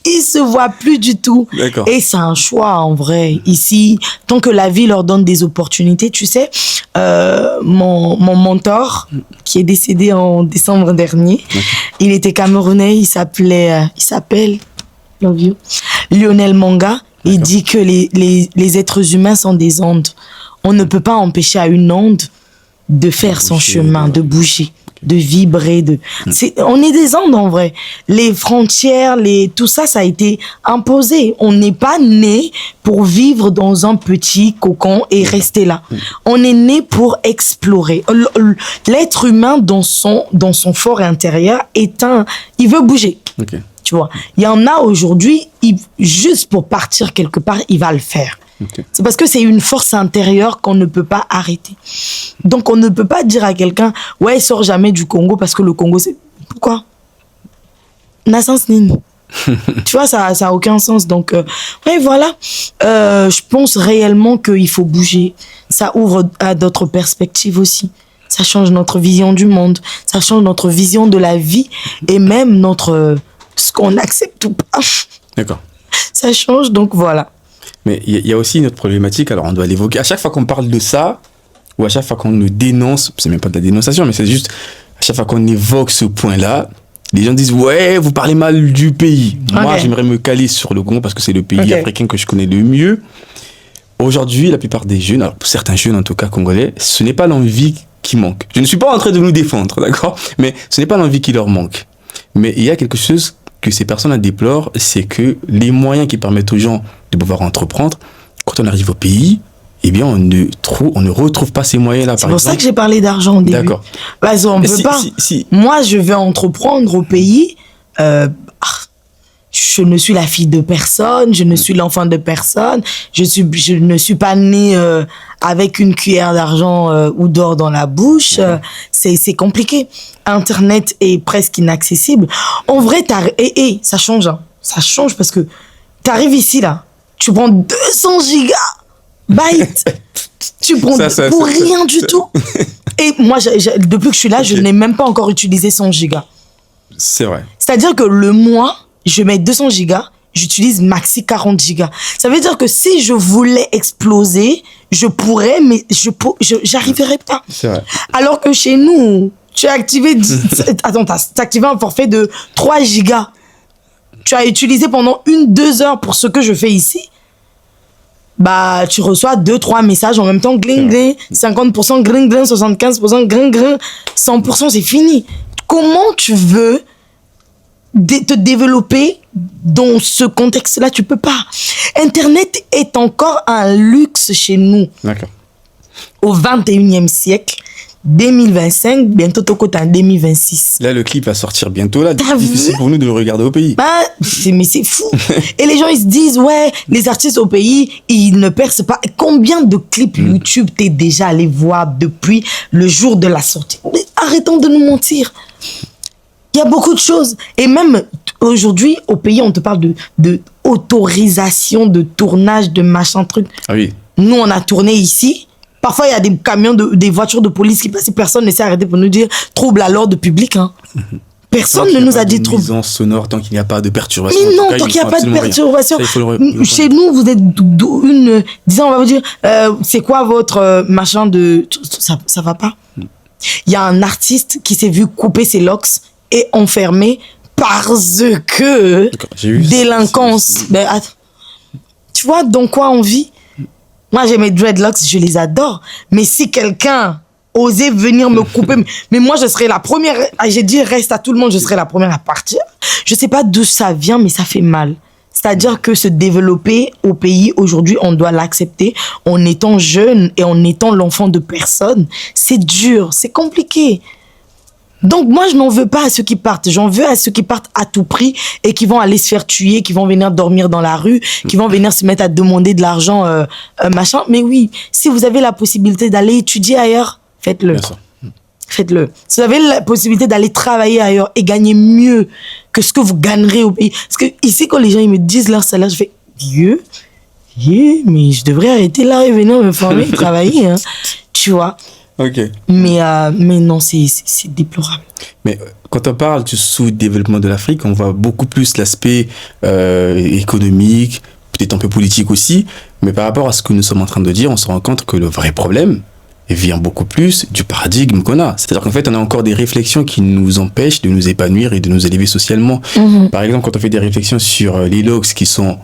Ils se voient plus du tout. D'accord. Et c'est un choix, en vrai. Ici, tant que la vie leur donne des opportunités, tu sais, mon mentor, qui est décédé en décembre dernier, il était camerounais, il s'appelle Lionel Manga. Il dit que les êtres humains sont des ondes. On ne peut pas empêcher à une onde de faire son chemin, de bouger, de vibrer. On est des ondes en vrai. Les frontières, tout ça, ça a été imposé. On n'est pas né pour vivre dans un petit cocon et rester là. On est né pour explorer. L'être humain, dans son fort intérieur, il veut bouger. Ok. Tu vois, il y en a aujourd'hui, juste pour partir quelque part, il va le faire. Okay. C'est parce que c'est une force intérieure qu'on ne peut pas arrêter. Donc, on ne peut pas dire à quelqu'un, ouais, sors jamais du Congo parce que le Congo, c'est... Pourquoi? N'a sens ni. Tu vois, ça a aucun sens. Donc, ouais, voilà. Je pense réellement qu'il faut bouger. Ça ouvre à d'autres perspectives aussi. Ça change notre vision du monde. Ça change notre vision de la vie et même ce qu'on accepte ou pas. D'accord. Ça change, donc voilà. Mais il y a aussi une autre problématique, alors on doit l'évoquer. À chaque fois qu'on parle de ça, ou à chaque fois qu'on nous dénonce, c'est même pas de la dénonciation, mais c'est juste, à chaque fois qu'on évoque ce point-là, les gens disent, ouais, vous parlez mal du pays. Okay. Moi, j'aimerais me caler sur le Congo parce que c'est le pays africain que je connais le mieux. Aujourd'hui, la plupart des jeunes, alors certains jeunes en tout cas congolais, ce n'est pas l'envie qui manque. Je ne suis pas en train de nous défendre, d'accord? Mais ce n'est pas l'envie qui leur manque. Mais il y a quelque chose que ces personnes déplorent, c'est que les moyens qui permettent aux gens de pouvoir entreprendre, quand on arrive au pays, eh bien, on ne retrouve pas ces moyens-là. C'est pour ça que j'ai parlé d'argent au début. D'accord. Parce qu'on ne peut pas. Moi, je vais entreprendre au pays. Je ne suis la fille de personne, je ne suis l'enfant de personne, je ne suis pas née avec une cuillère d'argent ou d'or dans la bouche. C'est compliqué. Internet est presque inaccessible. En vrai, ça change. Hein. Ça change parce que tu arrives ici, là, tu prends 200 gigabytes. Tu prends pour rien du tout. Et moi, depuis que je suis là, je n'ai même pas encore utilisé 100 gigas. C'est vrai. C'est-à-dire que le mois, je mets 200 gigas, j'utilise maxi 40 gigas. Ça veut dire que si je voulais exploser, je pourrais, mais j'arriverais pas. C'est vrai. Alors que chez nous, tu as activé, t'as activé un forfait de 3 gigas. Tu as utilisé pendant 1-2 heures pour ce que je fais ici. Bah, tu reçois 2-3 messages en même temps, gling, gling, 50%, gling, gling, 75%, gling, gling, 100%, c'est fini. Comment tu veux te développer dans ce contexte-là? Tu peux pas. Internet est encore un luxe chez nous. D'accord. Au 21e siècle, 2025, bientôt en 2026. Là, le clip va sortir bientôt. Là, c'est difficile pour nous de le regarder au pays. Bah, mais c'est fou. Et les gens, ils se disent, ouais, les artistes au pays, ils ne percent pas. Combien de clips YouTube t'es déjà allé voir depuis le jour de la sortie? Mais arrêtons de nous mentir. Il y a beaucoup de choses. Et même aujourd'hui, au pays, on te parle de autorisation de tournage, de machin truc. Ah oui. Nous, on a tourné ici. Parfois, il y a des camions, des voitures de police qui passent. Personne ne s'est arrêté pour nous dire trouble à l'ordre public. Hein. Personne ne nous a dit trouble. Nuisance sonore, tant qu'il n'y a pas de perturbation. Mais non, tant qu'il n'y a pas de perturbation. Chez nous, vous êtes disons, on va vous dire, c'est quoi votre machin de... Ça va pas. Il y a un artiste qui s'est vu couper ses locks et enfermé parce que délinquance. Ben, tu vois dans quoi on vit? Moi, j'ai mes dreadlocks, je les adore. Mais si quelqu'un osait venir me couper, mais moi, je serais la première. J'ai dit, reste à tout le monde, je serais la première à partir. Je sais pas d'où ça vient, mais ça fait mal. C'est-à-dire que se développer au pays, aujourd'hui, on doit l'accepter. En étant jeune et en étant l'enfant de personne, c'est dur, c'est compliqué. Donc moi, je n'en veux pas à ceux qui partent. J'en veux à ceux qui partent à tout prix et qui vont aller se faire tuer, qui vont venir dormir dans la rue, qui vont venir se mettre à demander de l'argent, machin. Mais oui, si vous avez la possibilité d'aller étudier ailleurs, faites-le. Faites-le. Si vous avez la possibilité d'aller travailler ailleurs et gagner mieux que ce que vous gagnerez au pays. Parce que ici, quand les gens ils me disent leur salaire, je fais Dieu, mais je devrais arrêter là et venir me former et travailler. Hein. Tu vois. Ok. Mais non, c'est déplorable. Mais quand on parle du sous-développement de l'Afrique, on voit beaucoup plus l'aspect économique, peut-être un peu politique aussi. Mais par rapport à ce que nous sommes en train de dire, on se rend compte que le vrai problème vient beaucoup plus du paradigme qu'on a. C'est-à-dire qu'en fait, on a encore des réflexions qui nous empêchent de nous épanouir et de nous élever socialement. Par exemple, quand on fait des réflexions sur les looks qui sont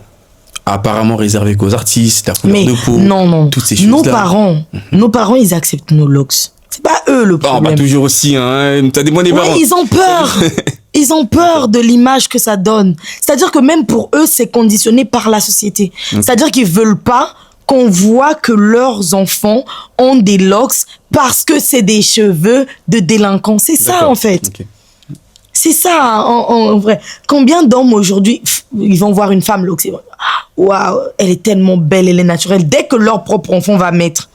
apparemment réservés qu'aux artistes, la couleur de peau, non. toutes ces choses-là. Nos parents, ils acceptent nos looks. C'est pas eux le problème. Bah, toujours aussi, hein. T'as des bons parents. Ils ont peur. Ils ont peur de l'image que ça donne. C'est-à-dire que même pour eux, c'est conditionné par la société. C'est-à-dire qu'ils veulent pas qu'on voit que leurs enfants ont des locks parce que c'est des cheveux de délinquants. C'est ça, en fait. Okay. C'est ça, en vrai. Combien d'hommes aujourd'hui, ils vont voir une femme locks, waouh, elle est tellement belle, elle est naturelle. Dès que leur propre enfant va mettre,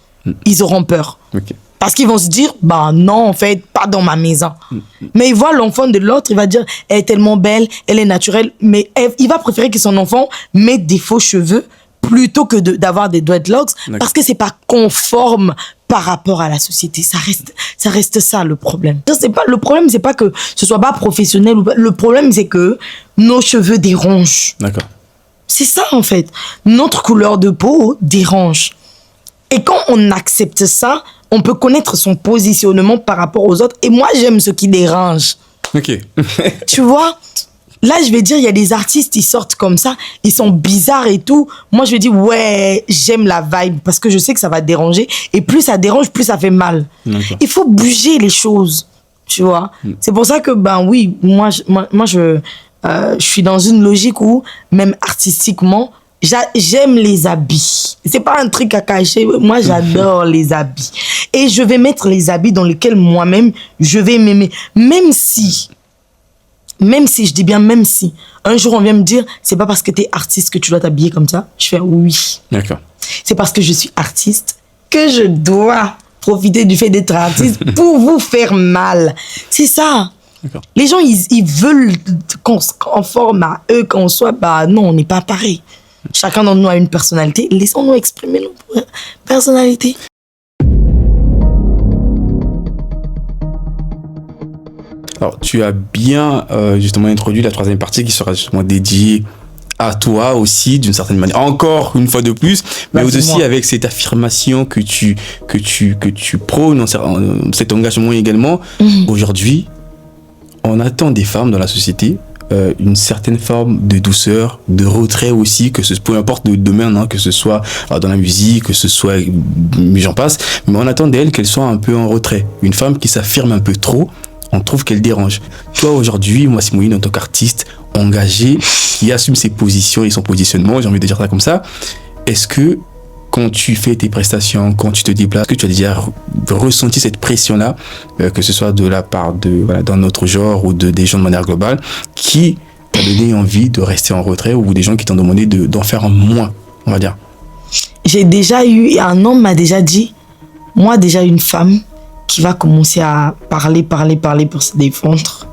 ils auront peur. Okay. Parce qu'ils vont se dire, bah non, en fait, pas dans ma maison. Mais il voit l'enfant de l'autre, il va dire, elle est tellement belle, elle est naturelle. Mais il va préférer que son enfant mette des faux cheveux plutôt que d'avoir des dreadlocks, parce que c'est pas conforme par rapport à la société. Ça reste ça le problème. Le problème, c'est pas que ce soit pas professionnel. Le problème, c'est que nos cheveux dérangent. D'accord. C'est ça, en fait. Notre couleur de peau dérange. Et quand on accepte ça, on peut connaître son positionnement par rapport aux autres. Et moi, j'aime ce qui dérange. Ok. Tu vois? Là, je vais dire, il y a des artistes, ils sortent comme ça, ils sont bizarres et tout. Moi, je vais dire, ouais, j'aime la vibe parce que je sais que ça va déranger. Et plus ça dérange, plus ça fait mal. Il faut bouger les choses, tu vois. C'est pour ça que, ben oui, moi je suis dans une logique où, même artistiquement, j'aime les habits. C'est pas un truc à cacher. Moi, j'adore les habits. Et je vais mettre les habits dans lesquels moi-même, je vais m'aimer. Même si, je dis bien même si, un jour on vient me dire, c'est pas parce que t'es artiste que tu dois t'habiller comme ça. Je fais oui. D'accord. C'est parce que je suis artiste que je dois profiter du fait d'être artiste pour vous faire mal. C'est ça. D'accord. Les gens, ils veulent qu'on se conforme à eux, qu'on soit, bah non, on n'est pas pareil. Chacun d'entre nous a une personnalité. Laissons-nous exprimer nos personnalités. Alors, tu as bien justement introduit la troisième partie qui sera justement dédiée à toi aussi, d'une certaine manière. Encore une fois de plus, mais aussi avec cette affirmation que tu prônes, cet engagement également. Aujourd'hui, on attend des femmes dans la société une certaine forme de douceur, de retrait aussi, peu importe le domaine, hein, que ce soit dans la musique, que ce soit, j'en passe, mais on attend d'elles qu'elles soient un peu en retrait. Une femme qui s'affirme un peu trop, on trouve qu'elle dérange. Toi, aujourd'hui, moi, Simoïne, en tant qu'artiste engagé, qui assume ses positions et son positionnement, j'ai envie de dire ça comme ça, est-ce que quand tu fais tes prestations, quand tu te déplaces, est-ce que tu as déjà ressenti cette pression-là, que ce soit de la part dans notre genre ou des gens de manière globale, qui t'a donné envie de rester en retrait, ou des gens qui t'ont demandé d'en faire moins, on va dire? J'ai déjà eu, un homme m'a déjà dit, moi déjà une femme qui va commencer à parler pour se défendre,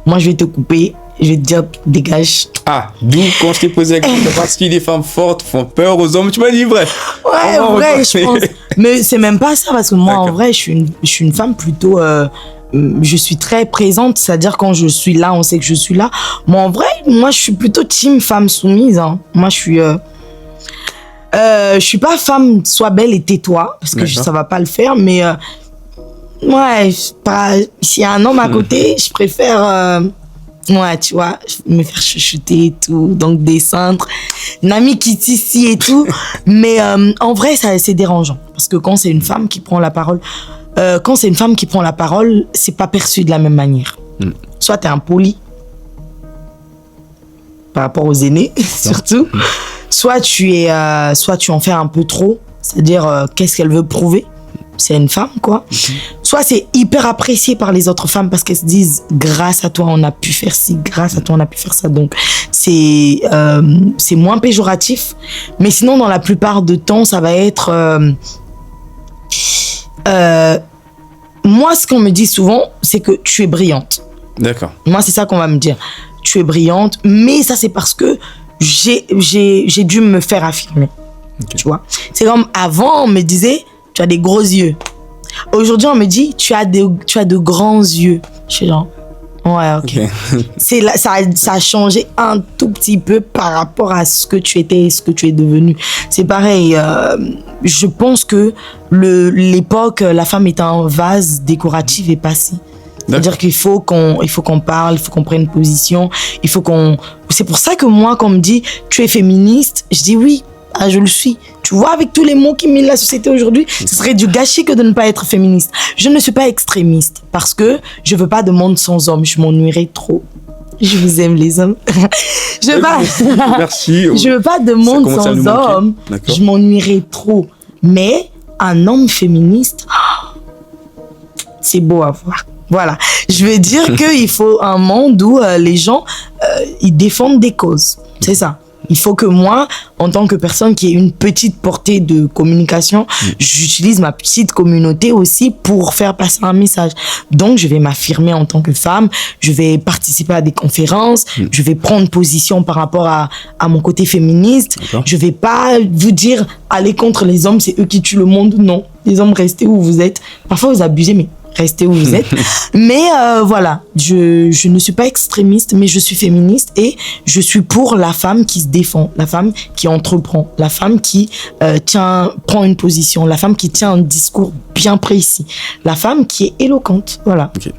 moi je vais te couper, je vais te dire dégage. Ah, d'où quand je t'ai posé la question, parce que les femmes fortes font peur aux hommes, tu m'as dit bref. Ouais, vrai, je pense. Mais c'est même pas ça, parce que moi, en vrai, je suis une femme plutôt... je suis très présente, c'est-à-dire quand je suis là, on sait que je suis là. Moi, en vrai, moi, je suis plutôt team femme soumise. Hein. Moi, je suis pas femme, sois belle et tais-toi, parce que ça va pas le faire, mais... ouais, s'il y a un homme à côté, je préfère... ouais, tu vois, me faire chuchoter et tout, donc descendre, Nami Kitty ici et tout. Mais en vrai, c'est dérangeant. Parce que quand c'est une femme qui prend la parole, c'est pas perçu de la même manière. Soit t'es impoli, par rapport aux aînés, surtout. Soit tu en fais un peu trop, c'est-à-dire qu'est-ce qu'elle veut prouver. C'est une femme, quoi. Soit c'est hyper apprécié par les autres femmes parce qu'elles se disent grâce à toi on a pu faire ci, grâce à toi on a pu faire ça. Donc c'est moins péjoratif, mais sinon dans la plupart du temps ça va être moi ce qu'on me dit souvent c'est que tu es brillante. D'accord. Moi c'est ça qu'on va me dire, tu es brillante, mais ça c'est parce que j'ai dû me faire affirmer. Tu vois, c'est comme avant on me disait tu as des gros yeux. Aujourd'hui, on me dit, tu as de grands yeux. Je suis genre, ouais, ok. Ça a changé un tout petit peu par rapport à ce que tu étais et ce que tu es devenu. C'est pareil, je pense que l'époque, la femme est un vase décoratif est passée. C'est-à-dire qu'il faut qu'on parle, il faut qu'on prenne position, c'est pour ça que moi, quand on me dit, tu es féministe, je dis oui, je le suis. Tu vois, avec tous les mots qui minent la société aujourd'hui, ce serait du gâchis que de ne pas être féministe. Je ne suis pas extrémiste parce que je veux pas de monde sans hommes. Je m'ennuierais trop. Je vous aime, les hommes. Merci. Je veux pas de monde sans hommes. Je m'ennuierais trop. Mais un homme féministe, c'est beau à voir. Voilà. Je veux dire qu'il faut un monde où les gens, ils défendent des causes. C'est ça. Il faut que moi, en tant que personne qui ait une petite portée de communication, j'utilise ma petite communauté aussi pour faire passer un message. Donc, je vais m'affirmer en tant que femme, je vais participer à des conférences, je vais prendre position par rapport à mon côté féministe. D'accord. Je vais pas vous dire, allez contre les hommes, c'est eux qui tuent le monde. Non, les hommes, restez où vous êtes. Parfois, vous abusez, mais restez où vous êtes. Mais voilà, je ne suis pas extrémiste, mais je suis féministe et je suis pour la femme qui se défend, la femme qui entreprend, la femme qui prend une position, la femme qui tient un discours bien précis, la femme qui est éloquente. Voilà. Okay.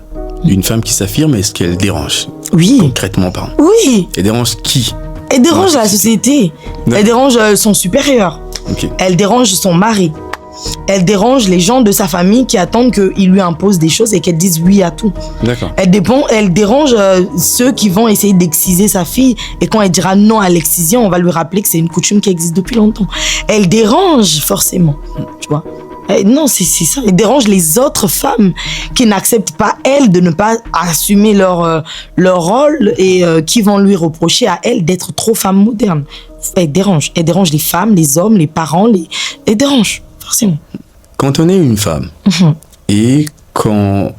Une femme qui s'affirme, est-ce qu'elle dérange? Oui. Concrètement parlant. Oui. Elle dérange qui? Elle dérange la société. Elle dérange son supérieur. Okay. Elle dérange son mari. Elle dérange les gens de sa famille qui attendent qu'il lui impose des choses et qu'elle dise oui à tout. D'accord. Elle dérange ceux qui vont essayer d'exciser sa fille et quand elle dira non à l'excision, on va lui rappeler que c'est une coutume qui existe depuis longtemps. Elle dérange forcément, tu vois. Non, c'est ça. Elle dérange les autres femmes qui n'acceptent pas, elles, de ne pas assumer leur rôle et qui vont lui reprocher à elle d'être trop femme moderne. Elle dérange. Elle dérange les femmes, les hommes, les parents. Elle dérange. Forcément. Quand on est une femme et qu'on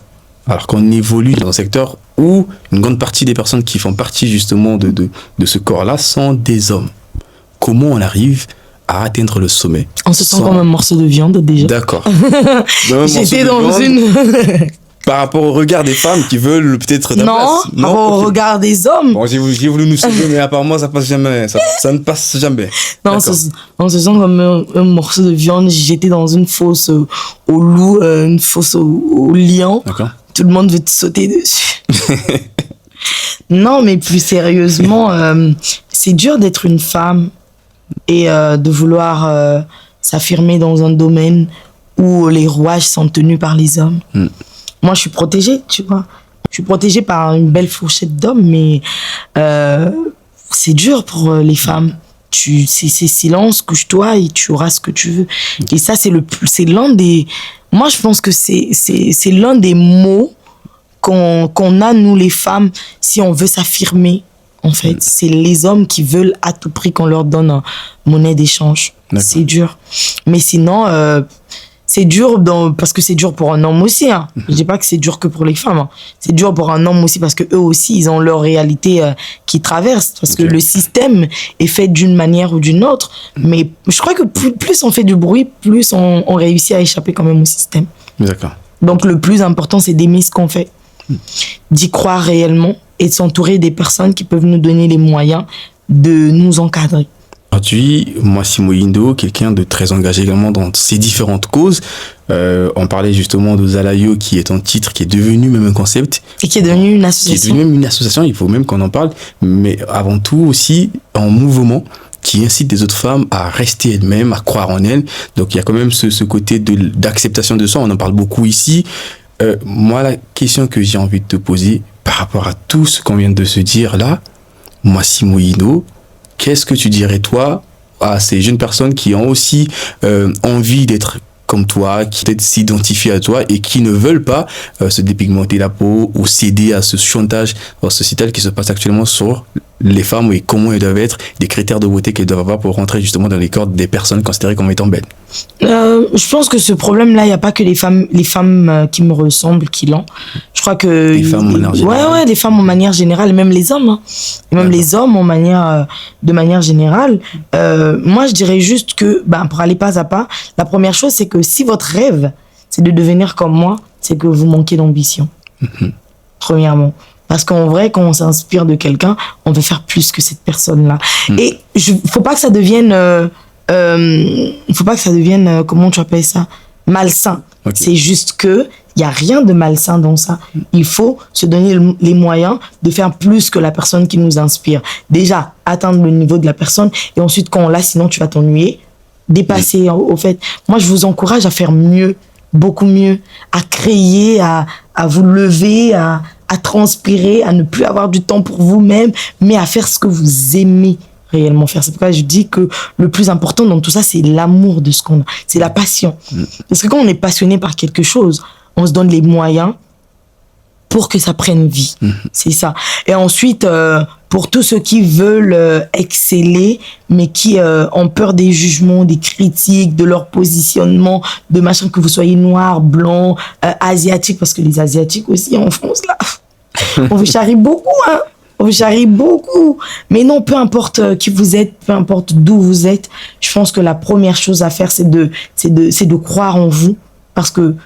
évolue dans un secteur où une grande partie des personnes qui font partie justement de ce corps-là sont des hommes, comment on arrive à atteindre le sommet? On se sent comme un morceau de viande déjà. D'accord. J'étais dans une... Par rapport au regard des femmes qui veulent peut-être... Non, par rapport au regard des hommes. Bon, j'ai voulu nous sauver, mais apparemment, ça passe jamais. Ça ne passe jamais. Non, on se sent comme un morceau de viande. J'étais dans une fosse au loup, une fosse au lion. D'accord. Tout le monde veut te sauter dessus. Non, mais plus sérieusement, c'est dur d'être une femme et de vouloir s'affirmer dans un domaine où les rouages sont tenus par les hommes. Moi, je suis protégée, tu vois. Je suis protégée par une belle fourchette d'hommes, mais c'est dur pour les femmes. C'est silence, couche-toi et tu auras ce que tu veux. Et ça, c'est l'un des... Moi, je pense que c'est l'un des mots qu'on a, nous, les femmes, si on veut s'affirmer. En fait, c'est les hommes qui veulent à tout prix qu'on leur donne monnaie d'échange. C'est dur. Mais sinon... c'est dur parce que c'est dur pour un homme aussi. Hein. Je dis pas que c'est dur que pour les femmes. Hein. C'est dur pour un homme aussi parce que eux aussi, ils ont leur réalité qui traverse. Parce que le système est fait d'une manière ou d'une autre. Mais je crois que plus on fait du bruit, plus on réussit à échapper quand même au système. D'accord. Donc le plus important, c'est d'aimer ce qu'on fait. D'y croire réellement et de s'entourer des personnes qui peuvent nous donner les moyens de nous encadrer. Aujourd'hui, Massimo Indo, quelqu'un de très engagé également dans ces différentes causes. On parlait justement de Zalayo, qui est un titre qui est devenu même un concept. Et qui est devenu une association. Qui est devenu même une association, il faut même qu'on en parle. Mais avant tout aussi, un mouvement qui incite des autres femmes à rester elles-mêmes, à croire en elles. Donc il y a quand même ce côté d'acceptation de soi, on en parle beaucoup ici. Moi, la question que j'ai envie de te poser, par rapport à tout ce qu'on vient de se dire là, Massimo Indo, qu'est-ce que tu dirais, toi, à ces jeunes personnes qui ont aussi envie d'être comme toi, qui peut-être s'identifient à toi et qui ne veulent pas se dépigmenter la peau ou céder à ce chantage sociétal qui se passe actuellement sur les femmes et comment elles doivent être, des critères de beauté qu'elles doivent avoir pour rentrer justement dans les cordes des personnes considérées comme étant belles? Je pense que ce problème-là, il n'y a pas que les femmes qui me ressemblent qui l'ont. Je crois que... Les femmes en manière générale. Ouais, les femmes en manière générale, et même les hommes. Hein. Et même les hommes de manière générale. Moi, je dirais juste que, pour aller pas à pas, la première chose, c'est que si votre rêve, c'est de devenir comme moi, c'est que vous manquez d'ambition. Premièrement. Parce qu'en vrai, quand on s'inspire de quelqu'un, on veut faire plus que cette personne-là. Et faut pas que ça devienne, comment tu appelles ça, malsain. Okay. C'est juste que il y a rien de malsain dans ça. Il faut se donner les moyens de faire plus que la personne qui nous inspire. Déjà, atteindre le niveau de la personne et ensuite, quand on l'a, sinon tu vas t'ennuyer, dépasser au fait. Moi, je vous encourage à faire mieux, beaucoup mieux, à créer, à vous lever, à transpirer, à ne plus avoir du temps pour vous-même, mais à faire ce que vous aimez réellement faire. C'est pourquoi je dis que le plus important dans tout ça, c'est l'amour de ce qu'on a. C'est la passion. Parce que quand on est passionné par quelque chose, on se donne les moyens pour que ça prenne vie. C'est ça. Et ensuite, pour tous ceux qui veulent exceller, mais qui ont peur des jugements, des critiques, de leur positionnement, de machin, que vous soyez noir, blanc, asiatique, parce que les asiatiques aussi en France, là, on vous charrie beaucoup, hein. On vous charrie beaucoup. Mais non, peu importe qui vous êtes, peu importe d'où vous êtes, je pense que la première chose à faire, c'est de croire en vous. Parce que,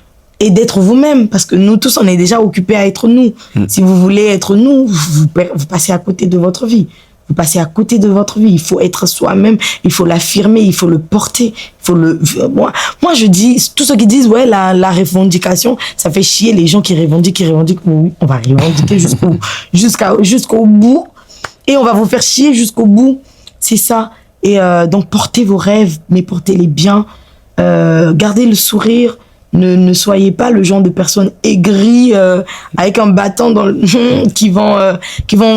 et d'être vous-même, parce que nous tous, on est déjà occupés à être nous. Si vous voulez être nous, vous passez à côté de votre vie. Vous passez à côté de votre vie. Il faut être soi-même, il faut l'affirmer, il faut le porter. Il faut moi, je dis, tous ceux qui disent, ouais, la revendication, ça fait chier les gens qui revendiquent. Oui, on va revendiquer jusqu'au bout. Et on va vous faire chier jusqu'au bout. C'est ça. Et donc, portez vos rêves, mais portez-les bien. Gardez le sourire. Ne soyez pas le genre de personnes aigries avec un bâton qui vont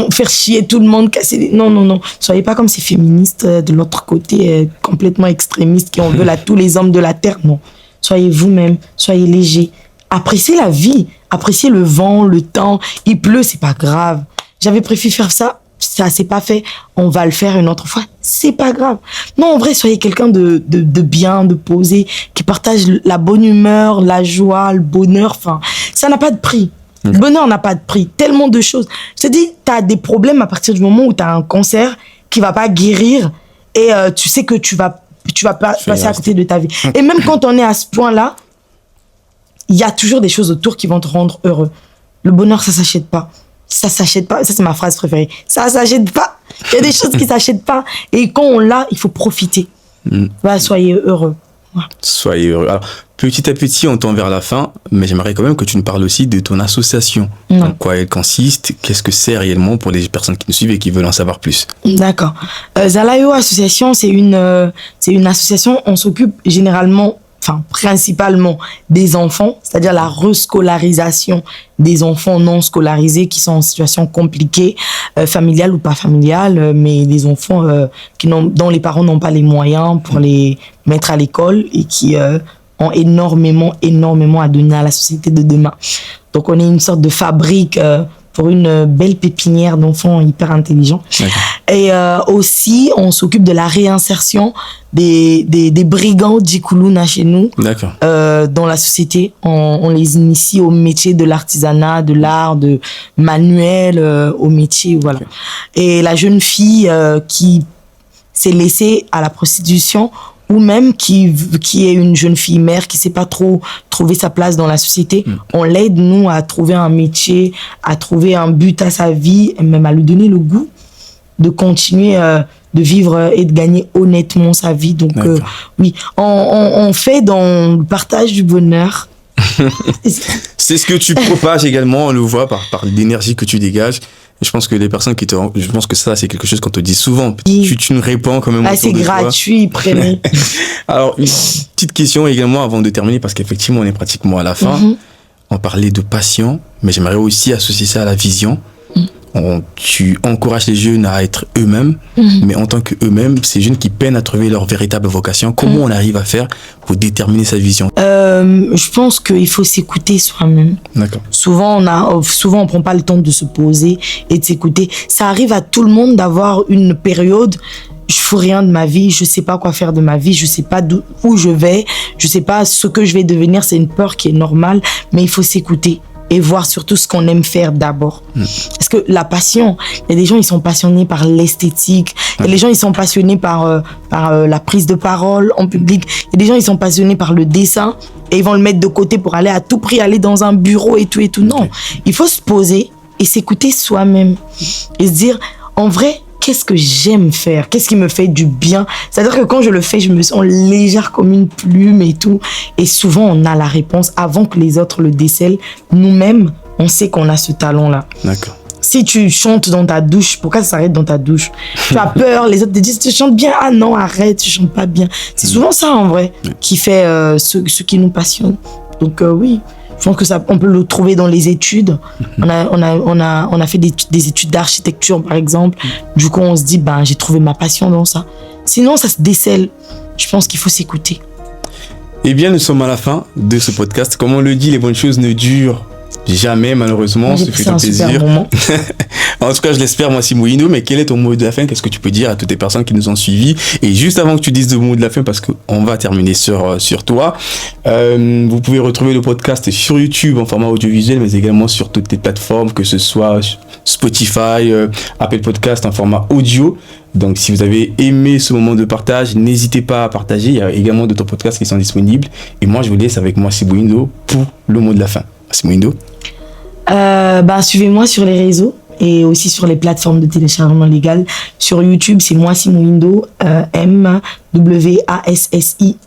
faire chier tout le monde, casser non. Soyez pas comme ces féministes de l'autre côté complètement extrémistes qui en veulent à tous les hommes de la terre. Non. Soyez vous-même, soyez léger. Appréciez la vie, appréciez le vent, le temps. Il pleut, c'est pas grave. J'avais préféré faire ça. Ça s'est pas fait, on va le faire une autre fois, c'est pas grave. Non, en vrai, soyez quelqu'un de bien, de posé, qui partage la bonne humeur, la joie, le bonheur, enfin, ça n'a pas de prix. Le bonheur n'a pas de prix, tellement de choses. Je te dis, t'as des problèmes à partir du moment où t'as un cancer qui va pas guérir et tu sais que tu vas passer à côté de ta vie. Et même quand on est à ce point-là, il y a toujours des choses autour qui vont te rendre heureux. Le bonheur, ça s'achète pas. Ça s'achète pas. Ça, c'est ma phrase préférée. Ça s'achète pas. Il y a des choses qui s'achètent pas. Et quand on l'a, il faut profiter. Soyez heureux. Ouais. Soyez heureux. Alors, petit à petit, on tend vers la fin, mais j'aimerais quand même que tu nous parles aussi de ton association. En quoi elle consiste? Qu'est-ce que c'est réellement pour les personnes qui nous suivent et qui veulent en savoir plus? D'accord. Zalayo Association, c'est une association. On s'occupe principalement des enfants, c'est-à-dire la rescolarisation des enfants non scolarisés qui sont en situation compliquée, familiale ou pas familiale, mais des enfants dont les parents n'ont pas les moyens pour les mettre à l'école et qui ont énormément à donner à la société de demain. Donc on est une sorte de fabrique pour une belle pépinière d'enfants hyper intelligents. Et aussi, on s'occupe de la réinsertion des brigands d'Ikuluna chez nous dans la société. On les initie au métier de l'artisanat, de l'art, de manuel, au métier, voilà. Et la jeune fille qui s'est laissée à la prostitution, ou même qui est une jeune fille mère qui sait pas trop trouver sa place dans la société, on l'aide, nous, à trouver un métier, à trouver un but à sa vie, et même à lui donner le goût de continuer de vivre et de gagner honnêtement sa vie. Donc, oui, on fait dans le partage du bonheur. C'est ce que tu propages également, on le voit par l'énergie que tu dégages. Je pense que les personnes je pense que ça, c'est quelque chose qu'on te dit souvent. Tu nous réponds quand même autour c'est de gratuit, prénom. Alors, une petite question également avant de terminer, parce qu'effectivement, on est pratiquement à la fin. On parlait de passion, mais j'aimerais aussi associer ça à la vision. Tu encourages les jeunes à être eux-mêmes, mais en tant qu'eux-mêmes, ces jeunes qui peinent à trouver leur véritable vocation, comment on arrive à faire pour déterminer sa vision? Je pense qu'il faut s'écouter soi-même. D'accord. Souvent, on prend pas le temps de se poser et de s'écouter. Ça arrive à tout le monde d'avoir une période, je fous rien de ma vie, je sais pas quoi faire de ma vie, je sais pas où je vais, je sais pas ce que je vais devenir, c'est une peur qui est normale, mais il faut s'écouter. et voir surtout ce qu'on aime faire d'abord. Parce que la passion, il y a des gens, ils sont passionnés par l'esthétique, il y a des gens, ils sont passionnés par la prise de parole en public, il y a des gens, ils sont passionnés par le dessin et ils vont le mettre de côté pour aller à tout prix aller dans un bureau et tout. Non, il faut se poser et s'écouter soi-même et se dire, en vrai, qu'est-ce que j'aime faire? Qu'est-ce qui me fait du bien? C'est-à-dire que quand je le fais, je me sens légère comme une plume et tout. Et souvent, on a la réponse avant que les autres le décèlent. Nous-mêmes, on sait qu'on a ce talent-là. D'accord. Si tu chantes dans ta douche, pourquoi ça s'arrête dans ta douche? Tu as peur, les autres te disent, tu chantes bien. Ah non, arrête, tu chantes pas bien. C'est souvent ça, en vrai, qui fait ce qui nous passionne. Donc oui, je pense que ça, on peut le trouver dans les études. On a fait des études d'architecture, par exemple. Du coup, on se dit, j'ai trouvé ma passion dans ça. Sinon, ça se décèle. Je pense qu'il faut s'écouter. Eh bien, nous sommes à la fin de ce podcast. Comme on le dit, les bonnes choses ne durent jamais, malheureusement. J'ai passé un super moment. En tout cas, je l'espère, moi, Simon Indo. Mais quel est ton mot de la fin? Qu'est-ce que tu peux dire à toutes les personnes qui nous ont suivis? Et juste avant que tu dises le mot de la fin, parce qu'on va terminer sur toi, vous pouvez retrouver le podcast sur YouTube en format audiovisuel, mais également sur toutes les plateformes, que ce soit Spotify, Apple Podcast en format audio. Donc, si vous avez aimé ce moment de partage, n'hésitez pas à partager. Il y a également d'autres podcasts qui sont disponibles. Et moi, je vous laisse avec moi, Simon Indo, pour le mot de la fin. Simon Indo. Suivez-moi sur les réseaux et aussi sur les plateformes de téléchargement légal. Sur YouTube, c'est moi, Simon Indo, M-W-A-S-S-I,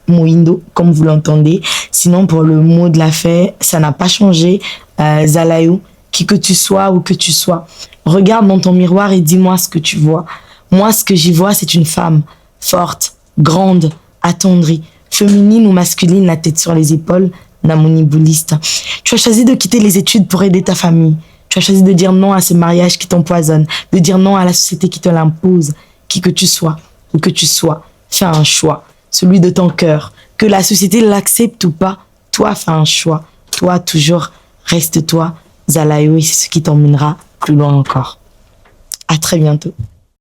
Moindo, comme vous l'entendez. Sinon, pour le mot de la fin, ça n'a pas changé. Zalayo, qui que tu sois, où que tu sois, regarde dans ton miroir et dis-moi ce que tu vois. Moi, ce que j'y vois, c'est une femme forte, grande, attendrie, féminine ou masculine, la tête sur les épaules, namonibuliste. Tu as choisi de quitter les études pour aider ta famille. Tu as choisi de dire non à ce mariage qui t'empoisonne, de dire non à la société qui te l'impose. Qui que tu sois, où que tu sois, fais un choix, celui de ton cœur. Que la société l'accepte ou pas, toi fais un choix. Toi, toujours, reste toi. Zalayo, et c'est ce qui t'emmènera plus loin encore. À très bientôt.